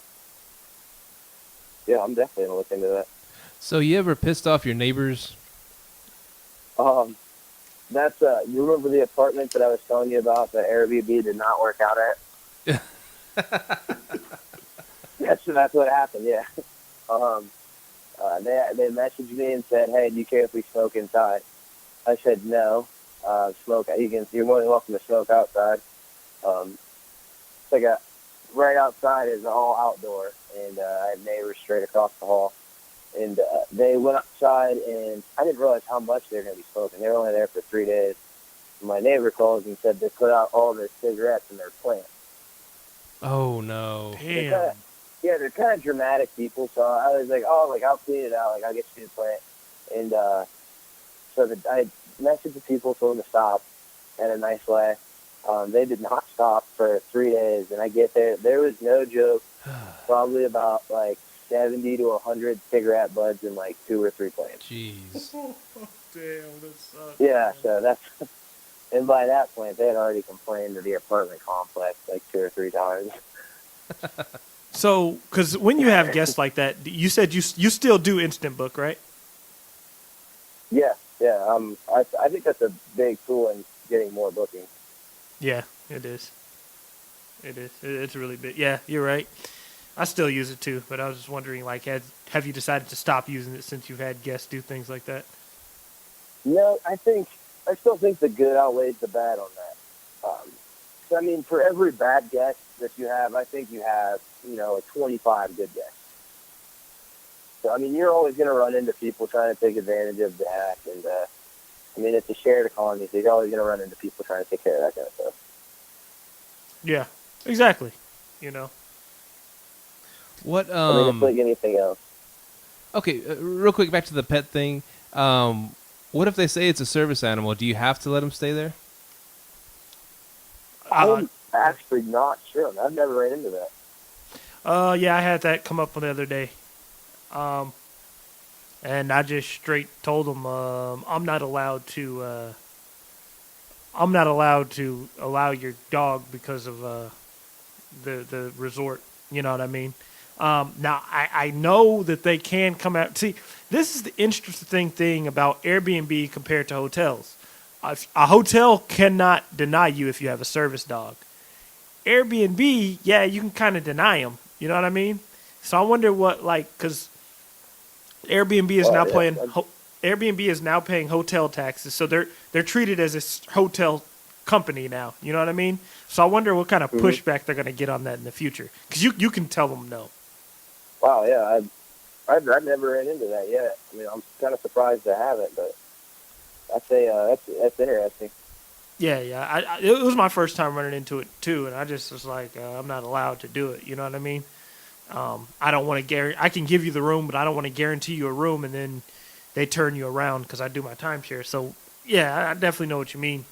Yeah, I'm definitely going to look into that. So you ever pissed off your neighbors? That's you remember the apartment that I was telling you about that Airbnb did not work out at? That's what happened. Yeah. They messaged me and said, "Hey, do you care if we smoke inside?" I said, "No. Smoke. You're more than welcome to smoke outside." It's like right outside is all outdoor, and I had neighbors straight across the hall. And they went outside, and I didn't realize how much they were going to be smoking. They were only there for 3 days. And my neighbor calls and said they put out all their cigarettes in their plant. Oh, no. Damn. They're kind of dramatic people. So I was like, I'll clean it out. Like, I'll get you the plant. And so I messaged the people, told them to stop in a nice way. They did not stop for 3 days. And I get there. There was no joke. Probably about, 70 to 100 cigarette butts in 2 or 3 plants. Jeez. Damn, that sucks. Yeah, so that's, and by that point, they had already complained to the apartment complex 2 or 3 times. So, because when you have guests like that, you said you still do Instant Book, right? Yeah. I think that's a big tool in getting more bookings. Yeah, it is. It's really big. Yeah, you're right. I still use it too, but I was just wondering, have you decided to stop using it since you've had guests do things like that? No, I still think the good outweighs the bad on that. So, I mean, for every bad guest that you have, I think you have, 25 good guests. So, I mean, you're always going to run into people trying to take advantage of that. And, I mean, it's a shared economy, so you're always going to run into people trying to take care of that kind of stuff. Yeah, exactly. What, I mean, it's like anything else. Okay, real quick, back to the pet thing. What if they say it's a service animal? Do you have to let them stay there? I'm actually not sure. I've never ran into that. Yeah, I had that come up the other day. And I just straight told them I'm not allowed to allow your dog because of the resort. You know what I mean? Now, I know that they can come out. See, this is the interesting thing about Airbnb compared to hotels. A hotel cannot deny you if you have a service dog. Airbnb, yeah, you can kind of deny them. You know what I mean? So I wonder what, like, because Airbnb is now paying Airbnb is now paying hotel taxes, so they're treated as a hotel company now. You know what I mean? So I wonder what kind of pushback they're going to get on that in the future, because you can tell them no. Wow, yeah, I've never ran into that yet. I mean, I'm kind of surprised I haven't, but I'd say that's interesting. Yeah. It was my first time running into it too, and I just was like, I'm not allowed to do it. You know what I mean? I don't want to guarantee. I can give you the room, but I don't want to guarantee you a room, and then they turn you around because I do my timeshare. So yeah, I definitely know what you mean.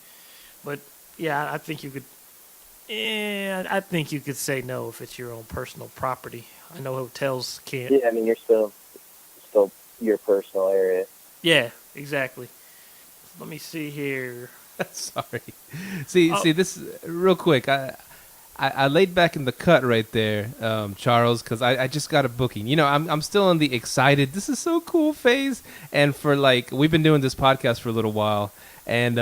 But yeah, I think you could. Yeah, I think you could say no if it's your own personal property. I know hotels can't. Yeah, I mean, you're still your personal area. Yeah, exactly. Let me see here. Sorry. See this real quick. I laid back in the cut right there, Charles, because I just got a booking. You know, I'm still in the excited, this is so cool phase. And for we've been doing this podcast for a little while, and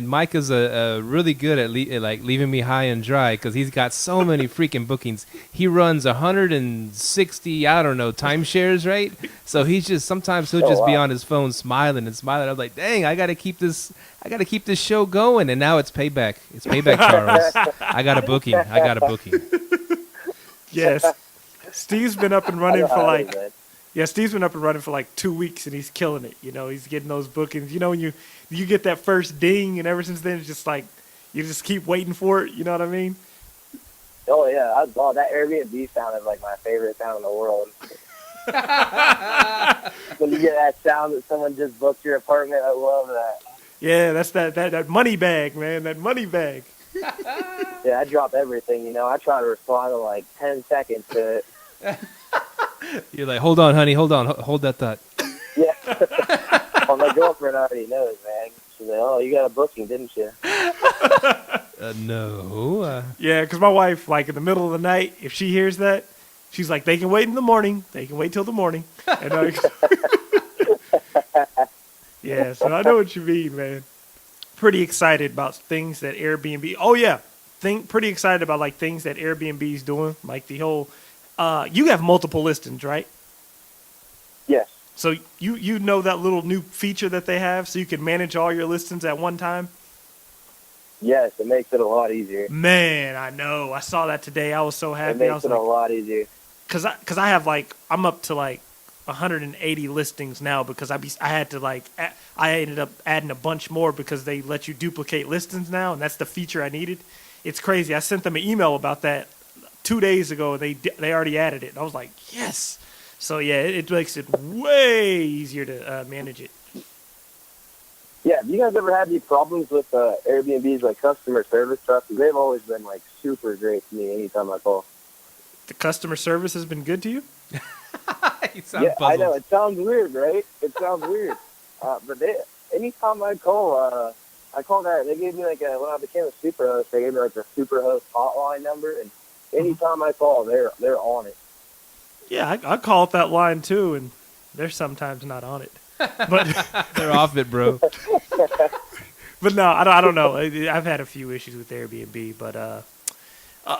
Mike is really good at leaving me high and dry because he's got so many freaking bookings. He runs 160, I don't know, timeshares, right? So sometimes he'll just be on his phone smiling. I'm like, dang, I gotta keep this show going. And now it's payback. It's payback, Charles. I got a booking. Yes. Steve's been up and running for like 2 weeks, and he's killing it. You know, he's getting those bookings. You know, when you get that first ding, and ever since then, it's just like you just keep waiting for it. You know what I mean? Oh yeah, that Airbnb sounded like my favorite sound in the world. When you get that sound that someone just booked your apartment, I love that. Yeah, that's that money bag, man. That money bag. Yeah, I drop everything. You know, I try to respond in like 10 seconds to it. You're like, hold on, honey, hold that thought. Yeah. Well, my girlfriend already knows, man. She's like, oh, you got a booking, didn't you? No. Yeah, because my wife, like in the middle of the night, if she hears that, she's like, they can wait in the morning. They can wait till the morning. And yeah, so I know what you mean, man. Pretty excited about things that Airbnb. Oh yeah, pretty excited about like things that Airbnb's doing, like the whole. You have multiple listings, right? Yes. So you know that little new feature that they have, so you can manage all your listings at one time. Yes, it makes it a lot easier. Man, I know. I saw that today. I was so happy. It makes it a lot easier. Cause I have I'm up to 180 listings now because I had to I ended up adding a bunch more because they let you duplicate listings now, and that's the feature I needed. It's crazy. I sent them an email about that 2 days ago, and they already added it. And I was like, yes. So yeah, it makes it way easier to manage it. Yeah, have you guys ever had any problems with Airbnb's customer service stuff? Because they've always been super great to me anytime I call. The customer service has been good to you? Yeah, I know. It sounds weird, right? It sounds weird. But anytime I call that, they gave me when I became a super host, they gave me a super host hotline number, and anytime I call, they're on it. Yeah, I call it that line too, and they're sometimes not on it. But they're off it, bro. But no, I don't know. I've had a few issues with Airbnb, but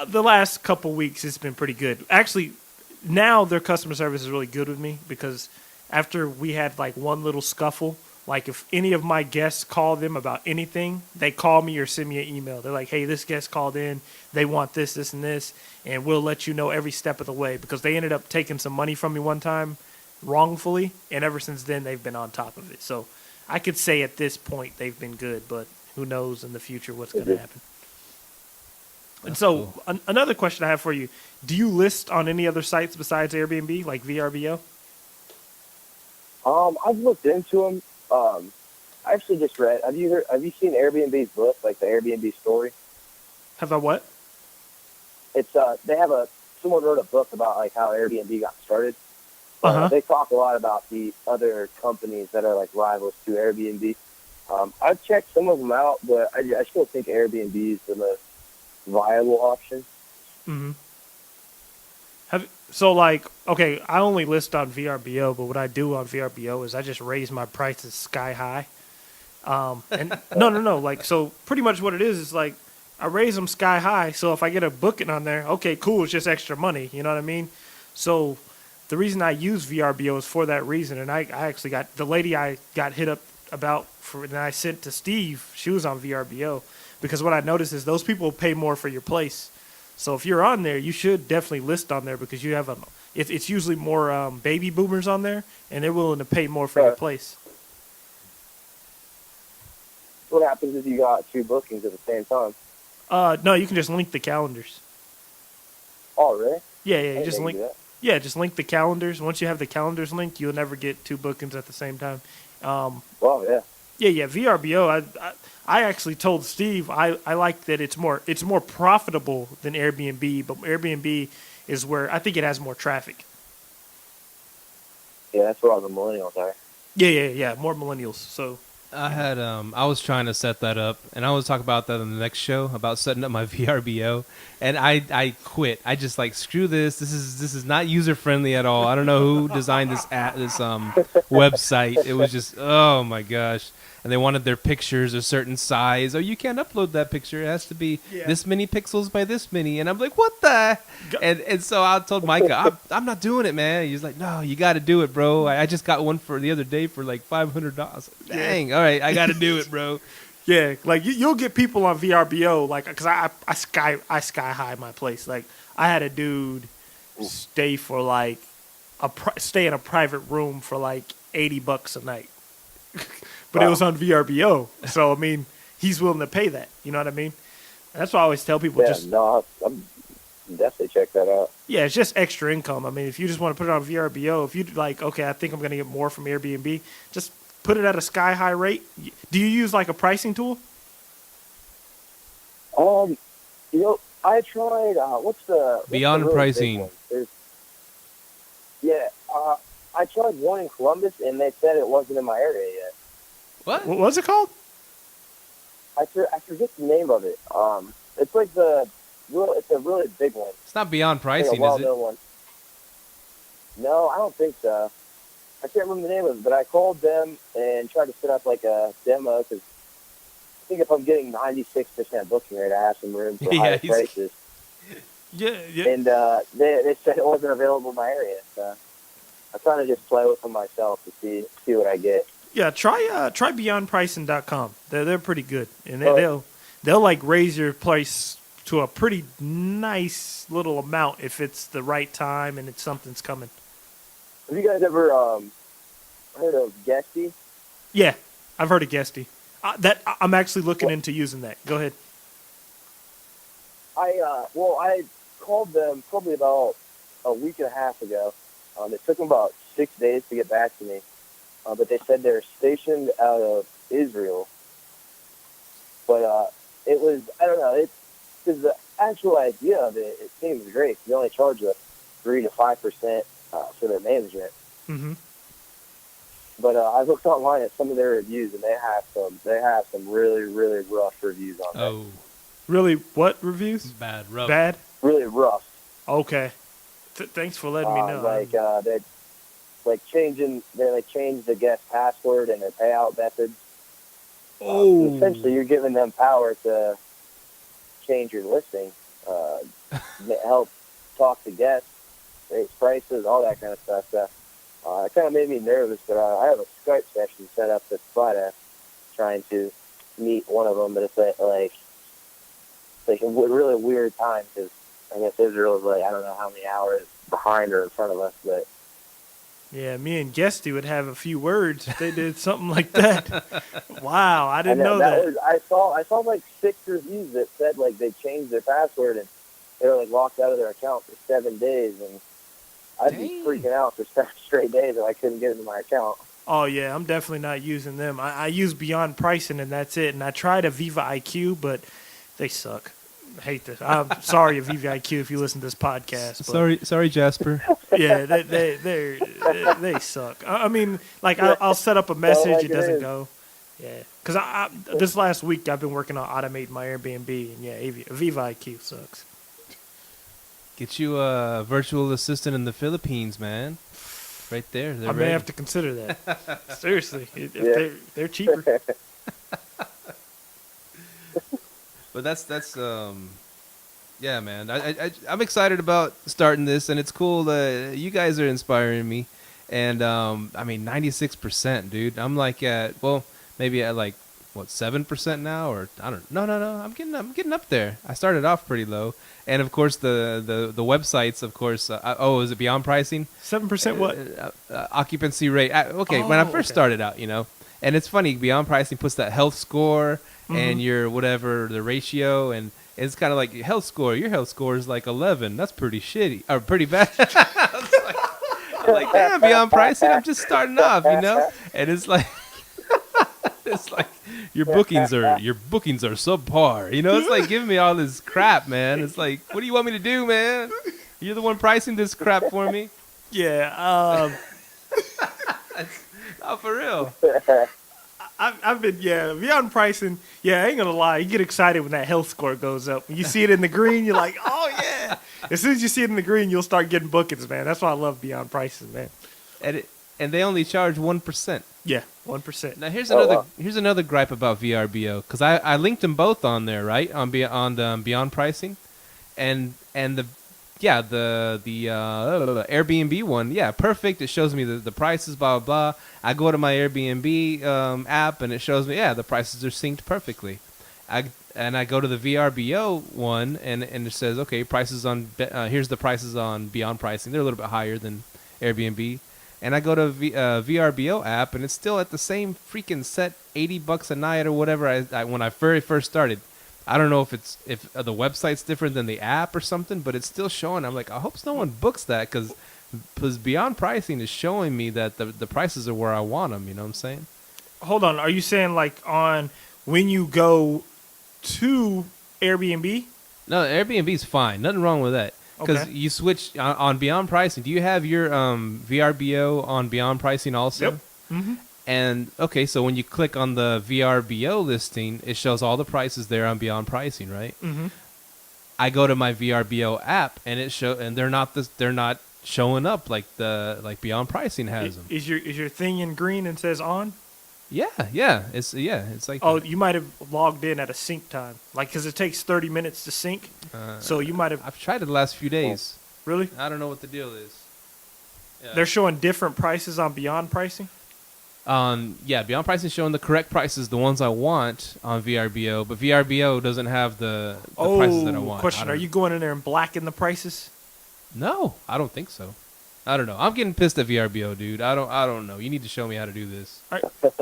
the last couple weeks it's been pretty good. Actually, now their customer service is really good with me because after we had one little scuffle, if any of my guests call them about anything, they call me or send me an email. They're like, hey, this guest called in. They want this, this, and this, and we'll let you know every step of the way because they ended up taking some money from me one time wrongfully, and ever since then they've been on top of it. So I could say at this point they've been good, but who knows in the future what's going to happen. And so another question I have for you, do you list on any other sites besides Airbnb, like VRBO? I've looked into them. I actually just read. Have you seen Airbnb's book, the Airbnb story? Have I what? It's someone wrote a book about how Airbnb got started. They talk a lot about the other companies that are rivals to Airbnb. I've checked some of them out, but I still think Airbnb is the most viable option. Mm-hmm. Okay, I only list on VRBO, but what I do on VRBO is I just raise my prices sky high. And no. So pretty much what it is I raise them sky high. So if I get a booking on there, okay, cool. It's just extra money. You know what I mean? So the reason I use VRBO is for that reason. And I actually got the lady I got hit up about for, and I sent to Steve. She was on VRBO because what I noticed is those people pay more for your place. So if you're on there, you should definitely list on there because you have it's usually more baby boomers on there, and they're willing to pay more for your place. What happens if you got 2 bookings at the same time? No, you can just link the calendars. Oh, really? Yeah, you just link. Yeah, just link the calendars. Once you have the calendars linked, you'll never get 2 bookings at the same time. Well, yeah. Yeah. VRBO. I actually told Steve I like that it's more profitable than Airbnb, but Airbnb is where I think it has more traffic. Yeah, that's where all the millennials are. Yeah. More millennials. So I was trying to set that up, and I was talking about that in the next show about setting up my VRBO, and I quit. I just like, screw this. This is not user friendly at all. I don't know who designed this website. It was just, oh my gosh. And they wanted their pictures a certain size. Oh, you can't upload that picture. It has to be this many pixels by this many. And I'm like, what the? And so I told Myka, I'm not doing it, man. He's like, no, you got to do it, bro. I just got one for the other day for like $500. Like, dang, all right, I got to do it, bro. Yeah, like you'll get people on VRBO, like, because I sky high my place. Like, I had a dude stay for like stay in a private room for like $80 a night. But It was on VRBO, so I mean, he's willing to pay that. You know what I mean? And that's why I always tell people. I'm definitely check that out. Yeah, it's just extra income. I mean, if you just want to put it on VRBO, if you like, okay, I think I'm going to get more from Airbnb, just put it at a sky high rate. Do you use like a pricing tool? I tried. What's the Beyond really Pricing? I tried one in Columbus, and they said it wasn't in my area yet. What was it called? I forget the name of it. It's like it's a really big one. It's not Beyond Pricing, like is it? One. No, I don't think so. I can't remember the name of it, but I called them and tried to set up like a demo because I think if I'm getting 96% booking rate, I have some room for higher prices. Yeah. And they said it wasn't available in my area, so I'm trying to just play with them myself to see what I get. Yeah, try beyondpricing.com. They're pretty good, and they'll like raise your price to a pretty nice little amount if it's the right time and it's something's coming. Have you guys ever heard of Guesty? Yeah, I've heard of Guesty. I'm actually looking into using that. Go ahead. I called them probably about a week and a half ago. It took them about 6 days to get back to me. But they said they're stationed out of Israel. But it was, I don't know, because the actual idea of it seems great. You only charge 3 to 5% for their management. Mm-hmm. But I looked online at some of their reviews, and they have some really, really rough reviews on there. Oh. Really? What reviews? Bad, rough. Bad? Really rough. Okay. Thanks for letting me know. They changed the guest password and their payout methods. Oh. Essentially, you're giving them power to change your listing, help talk to guests, raise prices, all that kind of stuff. So, it kind of made me nervous, but I have a Skype session set up this Friday, trying to meet one of them, but it's like a really weird time because I guess Israel is like, I don't know how many hours behind or in front of us, but yeah, me and Guesty would have a few words if they did something like that. Wow, I didn't know that. I saw like 6 reviews that said like they changed their password and they were like locked out of their account for 7 days, and I'd be freaking out for 7 straight days if I couldn't get into my account. Oh yeah, I'm definitely not using them. I use Beyond Pricing and that's it. And I tried Aviva IQ, but they suck. I hate this. I'm sorry, Aviva IQ, if you listen to this podcast. But Sorry, Jasper. yeah, they suck. I mean, like I'll set up a message, it doesn't go. Yeah, because this last week I've been working on automating my Airbnb, and yeah, Aviva IQ sucks. Get you a virtual assistant in the Philippines, man. Right there. I may have to consider that. Seriously, if they're cheaper. But that's yeah, man. I'm excited about starting this, and it's cool that you guys are inspiring me. And I mean, 96%, dude. I'm like maybe at like what 7% now, or I don't. No. I'm getting up there. I started off pretty low, and of course the websites, of course. Is it beyond pricing? 7% what? Occupancy rate. When I first started out, and it's funny. Beyond pricing puts that health score and your whatever the ratio, and it's kind of like health score. Your health score is like 11. That's pretty shitty or pretty bad. I'm like, damn, beyond pricing. I'm just starting off, and it's like. It's like your bookings are subpar. It's like giving me all this crap, man. It's like, what do you want me to do, man? You're the one pricing this crap for me. Yeah. Oh, for real. I've been beyond pricing. Yeah, I ain't gonna lie. You get excited when that health score goes up. When you see it in the green, you're like, oh yeah. As soon as you see it in the green, you'll start getting bookings, man. That's why I love beyond pricing, man. And they only charge 1%. Yeah, 1%. Now here's another gripe about VRBO, because I linked them both on there, right, on beyond pricing, and the Airbnb one, yeah, perfect. It shows me the prices, blah blah blah. I go to my Airbnb app and it shows me the prices are synced perfectly. I go to the VRBO one and it says prices on here's the prices on beyond pricing. They're a little bit higher than Airbnb. And I go to VRBO app, and it's still at the same freaking set, $80 a night or whatever. I when I very first started, I don't know if the website's different than the app or something, but it's still showing. I'm like, I hope no one books that because beyond pricing is showing me that the prices are where I want them. You know what I'm saying? Hold on, are you saying like on when you go to Airbnb? No, Airbnb's fine. Nothing wrong with that. Because you switch on Beyond Pricing. Do you have your VRBO on Beyond Pricing also? Yep. Mm-hmm. And so when you click on the VRBO listing, it shows all the prices there on Beyond Pricing, right? Mm-hmm. I go to my VRBO app, and they're not showing up like Beyond Pricing has them. Is your thing in green and says on? Yeah. It's like. Oh, you might have logged in at a sync time, because it takes 30 minutes to sync. So you might have. I've tried it the last few days. Really? I don't know what the deal is. Yeah. They're showing different prices on Beyond Pricing. Beyond Pricing is showing the correct prices, the ones I want on VRBO, but VRBO doesn't have the prices that I want. Question: are you going in there and blacking the prices? No, I don't think so. I don't know. I'm getting pissed at VRBO, dude. I don't know. You need to show me how to do this.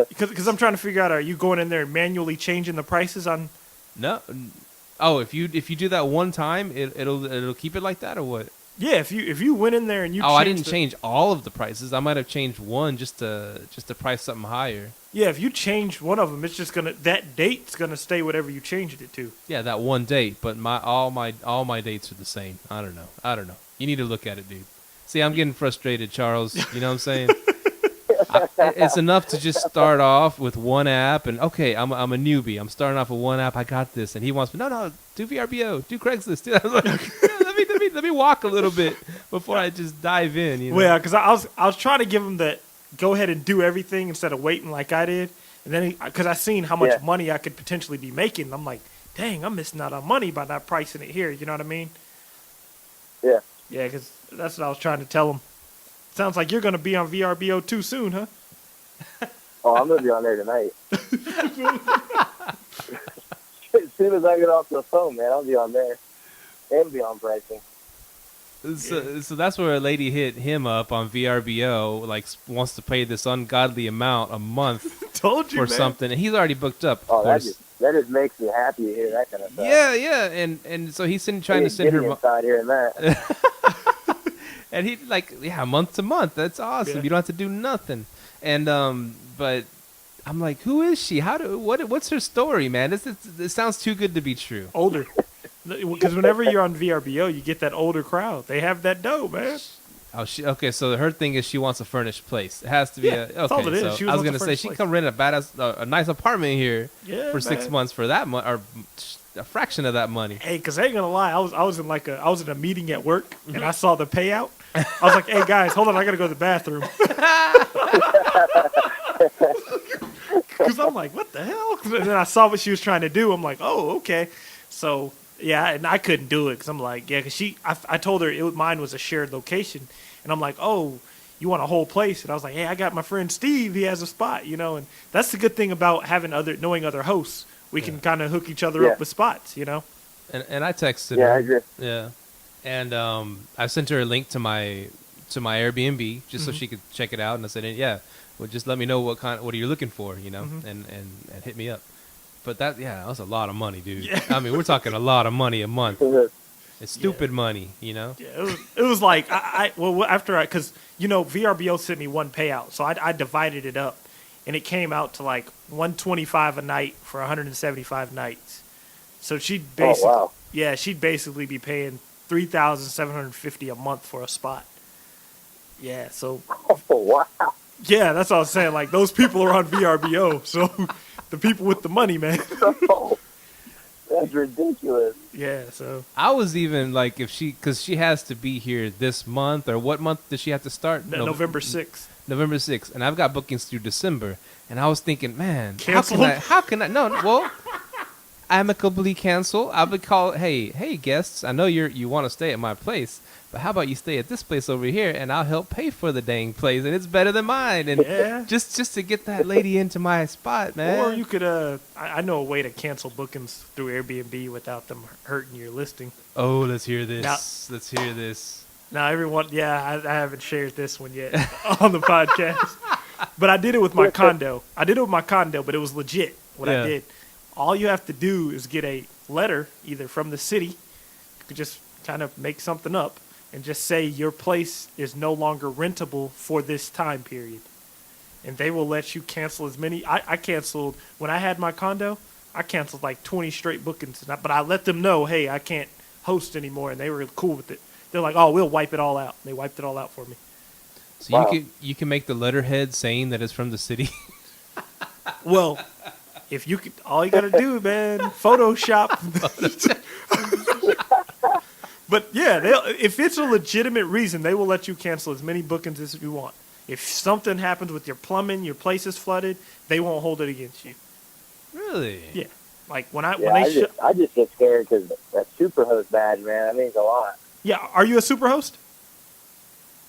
Because I'm trying to figure out, are you going in there and manually changing the prices on? No. Oh, if you do that one time, it'll keep it like that or what? Yeah, if you went in there and you. Oh, I didn't change all of the prices. I might have changed one just to price something higher. Yeah, if you change one of them, it's just that date's gonna stay whatever you changed it to. Yeah, that one date, but all my dates are the same. I don't know. You need to look at it, dude. See, I'm getting frustrated, Charles. You know what I'm saying? It's enough to just start off with one app, and I'm a newbie. I'm starting off with one app. I got this, and he wants me. No, do VRBO, do Craigslist. Do that. Let me walk a little bit before I just dive in. You know? Well, yeah, because I was trying to give him the go ahead and do everything instead of waiting like I did, and then because I seen how much money I could potentially be making, and I'm like, dang, I'm missing out on money by not pricing it here. You know what I mean? Yeah. Yeah, because that's what I was trying to tell him. Sounds like you're going to be on VRBO too soon, huh? Oh, I'm going to be on there tonight. As soon as I get off the phone, man, I'll be on there. And be on pricing. So that's where a lady hit him up on VRBO, wants to pay this ungodly amount a month Told you, for man. something. And he's already booked up, of Oh, course. That just makes me happy to hear that kind of stuff. Yeah, and so he's trying to send her inside hearing that. and he month to month. That's awesome. Yeah. You don't have to do nothing. And but I'm like, who is she? What's her story, man? It sounds too good to be true. Older, because whenever you're on VRBO, you get that older crowd. They have that dough, man. Oh, okay. So her thing is she wants a furnished place. It has to be that's all it is. So I was gonna say she come rent a nice apartment here for 6 months for that month or a fraction of that money. Hey, because I ain't gonna lie, I was in a meeting at work and I saw the payout. I was like, hey guys, hold on, I gotta go to the bathroom. Because I'm like, what the hell? And then I saw what she was trying to do. I'm like, oh, okay. So, yeah, and I couldn't do it because I'm like, yeah, because I told her mine was a shared location. And I'm like, oh, you want a whole place? And I was like, hey, I got my friend Steve. He has a spot, And that's the good thing about knowing other hosts. We can kind of hook each other up with spots, And I texted her. Yeah, I agree. Yeah. And I sent her a link to my Airbnb just so she could check it out. And I said, yeah, well, just let me know what are you looking for, and hit me up. But that was a lot of money, dude. Yeah. I mean, we're talking a lot of money a month. It's stupid money, Yeah, it was like, because, VRBO sent me one payout. So I divided it up. And it came out to like $125 a night for 175 nights. So she'd basically, she'd basically be paying $3,750 a month for a spot. Yeah, so. Oh, wow. Yeah, that's what I was saying. Like, those people are on VRBO. So the people with the money, man. Oh, that's ridiculous. Yeah, so. I was even like, because she has to be here this month, or what month does she have to start? November 6th. November 6th, and I've got bookings through December, and I was thinking, man, cancel how can I, well, amicably cancel. I would call, hey, guests, I know you want to stay at my place, but how about you stay at this place over here, and I'll help pay for the dang place, and it's better than mine, and just to get that lady into my spot, man. Or you could, I know a way to cancel bookings through Airbnb without them hurting your listing. Oh, let's hear this. Now, everyone, I haven't shared this one yet on the podcast. But I did it with my condo. But it was legit what I did. All you have to do is get a letter, either from the city, you could just kind of make something up, and just say your place is no longer rentable for this time period. And they will let you cancel as many. I canceled, when I had my condo, I canceled like 20 straight bookings. But I let them know, hey, I can't host anymore, and they were cool with it. They're like, oh, we'll wipe it all out. They wiped it all out for me. So you can make the letterhead saying that it's from the city. Well, if you could, all you gotta do, man, Photoshop. But yeah, if it's a legitimate reason, they will let you cancel as many bookings as you want. If something happens with your plumbing, your place is flooded, they won't hold it against you. Really? Yeah. Like I just get scared because that Superhost badge, man, that means a lot. Yeah, are you a Superhost?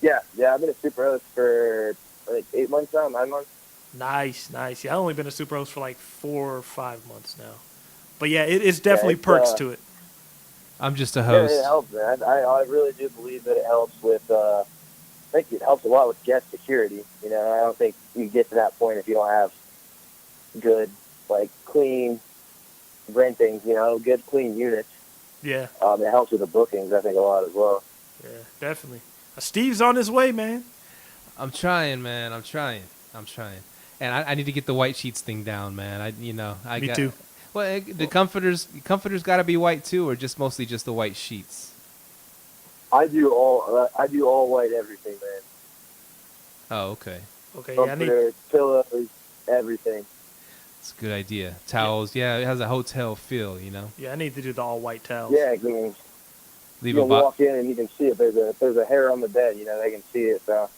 Yeah, I've been a Superhost for like 8 months now, 9 months. Nice. Yeah, I've only been a Superhost for like 4 or 5 months now. But yeah, it's definitely perks to it. I'm just a host. Yeah, it helps, man. I really do believe that it helps with, I think it helps a lot with guest security. I don't think you get to that point if you don't have good, like, clean renting, good, clean units. Yeah. It helps with the bookings, I think, a lot as well. Yeah, definitely. Steve's on his way, man. I'm trying, man. I'm trying. And I need to get the white sheets thing down, man. Me too. Well, the comforters got to be white too, or just mostly just the white sheets? I do all white everything, man. Oh, okay. Okay, comforters, pillows, everything. It's a good idea. Towels, it has a hotel feel, Yeah, I need to do the all white towels. Yeah, I mean, you can walk in and you can see it. There's a hair on the bed, they can see it. So.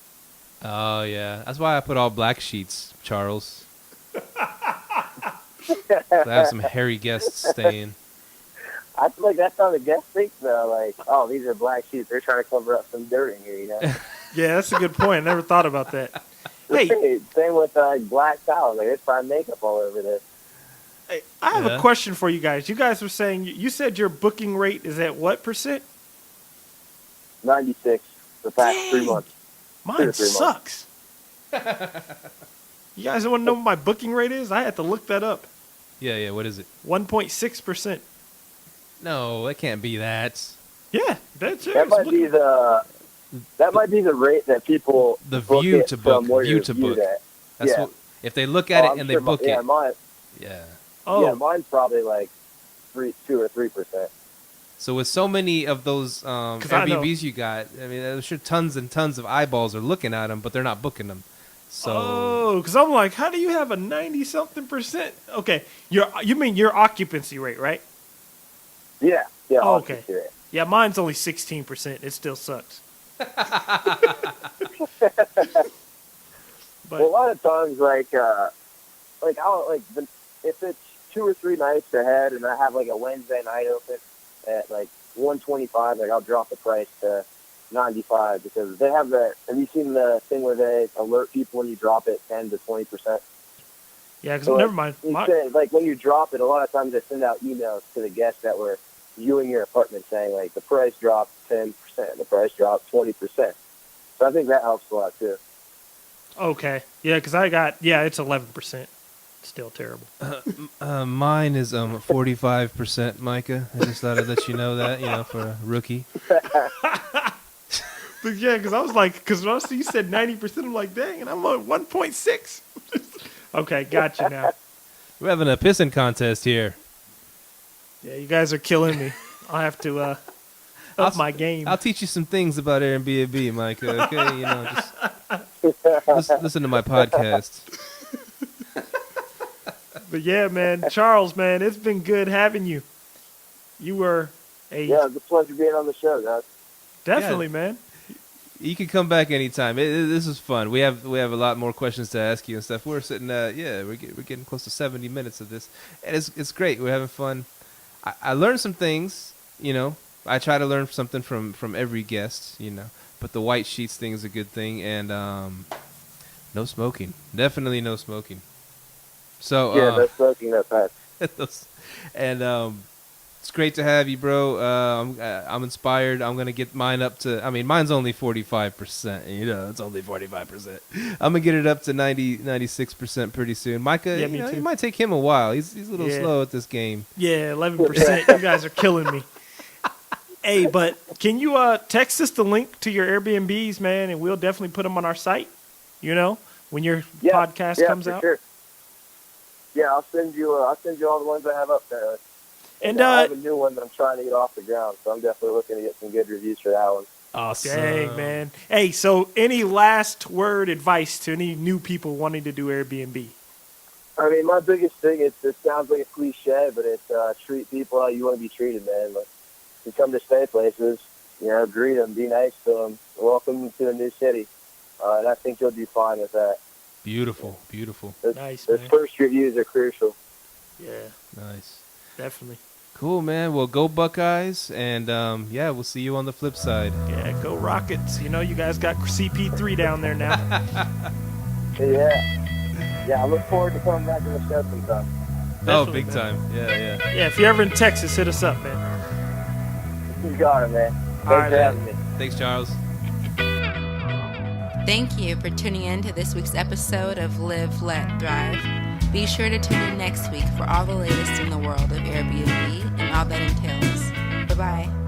Oh yeah, that's why I put all black sheets, Charles. I have some hairy guests staying. I feel like that's how the guests think, though. Like, oh, these are black sheets. They're trying to cover up some dirt in here, Yeah, that's a good point. I never thought about that. Hey, same with black towels. Like, there's probably makeup all over this. Hey, I have a question for you guys. You guys were saying, you said your booking rate is at what percent? 96 the past 3 months. Mine sucks. You guys want to know what my booking rate is? I had to look that up. Yeah. What is it? 1.6%. No, it can't be that. Yeah, that's it. That might be the rate that people view to book. That's what, if they look at it and they book it. Mine. Yeah. Oh. Yeah, mine's probably like 2 or 3%. So with so many of those Airbnbs you got, I mean, I'm sure tons and tons of eyeballs are looking at them, but they're not booking them. So, because I'm like, how do you have a 90-something percent? Okay, you mean your occupancy rate, right? Yeah. Oh, okay. Rate. Yeah, mine's only 16%. It still sucks. But, well, a lot of times, like like if it's 2 or 3 nights ahead and I have like a Wednesday night open at like 125, like I'll drop the price to 95 because they have that. Have you seen the thing where they alert people when you drop it 10 to 20%? Yeah, because So, never mind. like when you drop it, a lot of times they send out emails to the guests that were viewing your apartment saying like the price dropped 10%, the price dropped 20%. So I think that helps a lot too. Okay. Yeah, because it's 11%. Still terrible. Mine is 45%, Myka. I just thought I'd let you know that, for a rookie. But yeah, because I was like, because when you said 90%, I'm like, dang, and I'm on 1.6. Okay, got you now. We're having a pissing contest here. Yeah, you guys are killing me. I'll have to up my game. I'll teach you some things about Airbnb, Myka. Okay, just listen to my podcast. But yeah, man, Charles, man, it's been good having you. You were it's a pleasure being on the show, guys. Definitely, man. You can come back anytime. This is fun. We have a lot more questions to ask you and stuff. We're sitting we're getting close to 70 minutes of this, and it's great. We're having fun. I learned some things. I try to learn something from every guest. But the white sheets thing is a good thing, and no smoking. Definitely no smoking. So no smoking, no pets. And it's great to have you, bro. I'm inspired. I'm gonna get mine up to. I mean, mine's only 45%. It's only 45%. I'm gonna get it up to 96% pretty soon. Myka, yeah, me too. It might take him a while. He's a little slow at this game. Yeah, 11%. You guys are killing me. Hey, but can you text us the link to your Airbnbs, man, and we'll definitely put them on our site. When your podcast comes out. Sure. Yeah, I'll send you all the ones I have up there. And I have a new one that I'm trying to get off the ground, so I'm definitely looking to get some good reviews for that one. Awesome. Dang, man. Hey, so any last word advice to any new people wanting to do Airbnb? I mean, my biggest thing is, it sounds like a cliche, but it's treat people how you want to be treated, man. Like, you come to stay places, greet them, be nice to them, welcome them to a new city, and I think you'll do fine with that. Beautiful. Nice, those man. first reviews are crucial. Yeah. Nice. Definitely. Cool, man. Well, go Buckeyes, and we'll see you on the flip side. Yeah, go Rockets. You guys got CP3 down there now. Yeah, I look forward to coming back to the show sometime. Oh, big man. time. Yeah. Yeah, if you're ever in Texas, hit us up, man. You got it, man. Thanks All right, for having me. Thanks, Charles. Thank you for tuning in to this week's episode of Live, Let, Thrive. Be sure to tune in next week for all the latest in the world of Airbnb and all that entails. Bye-bye.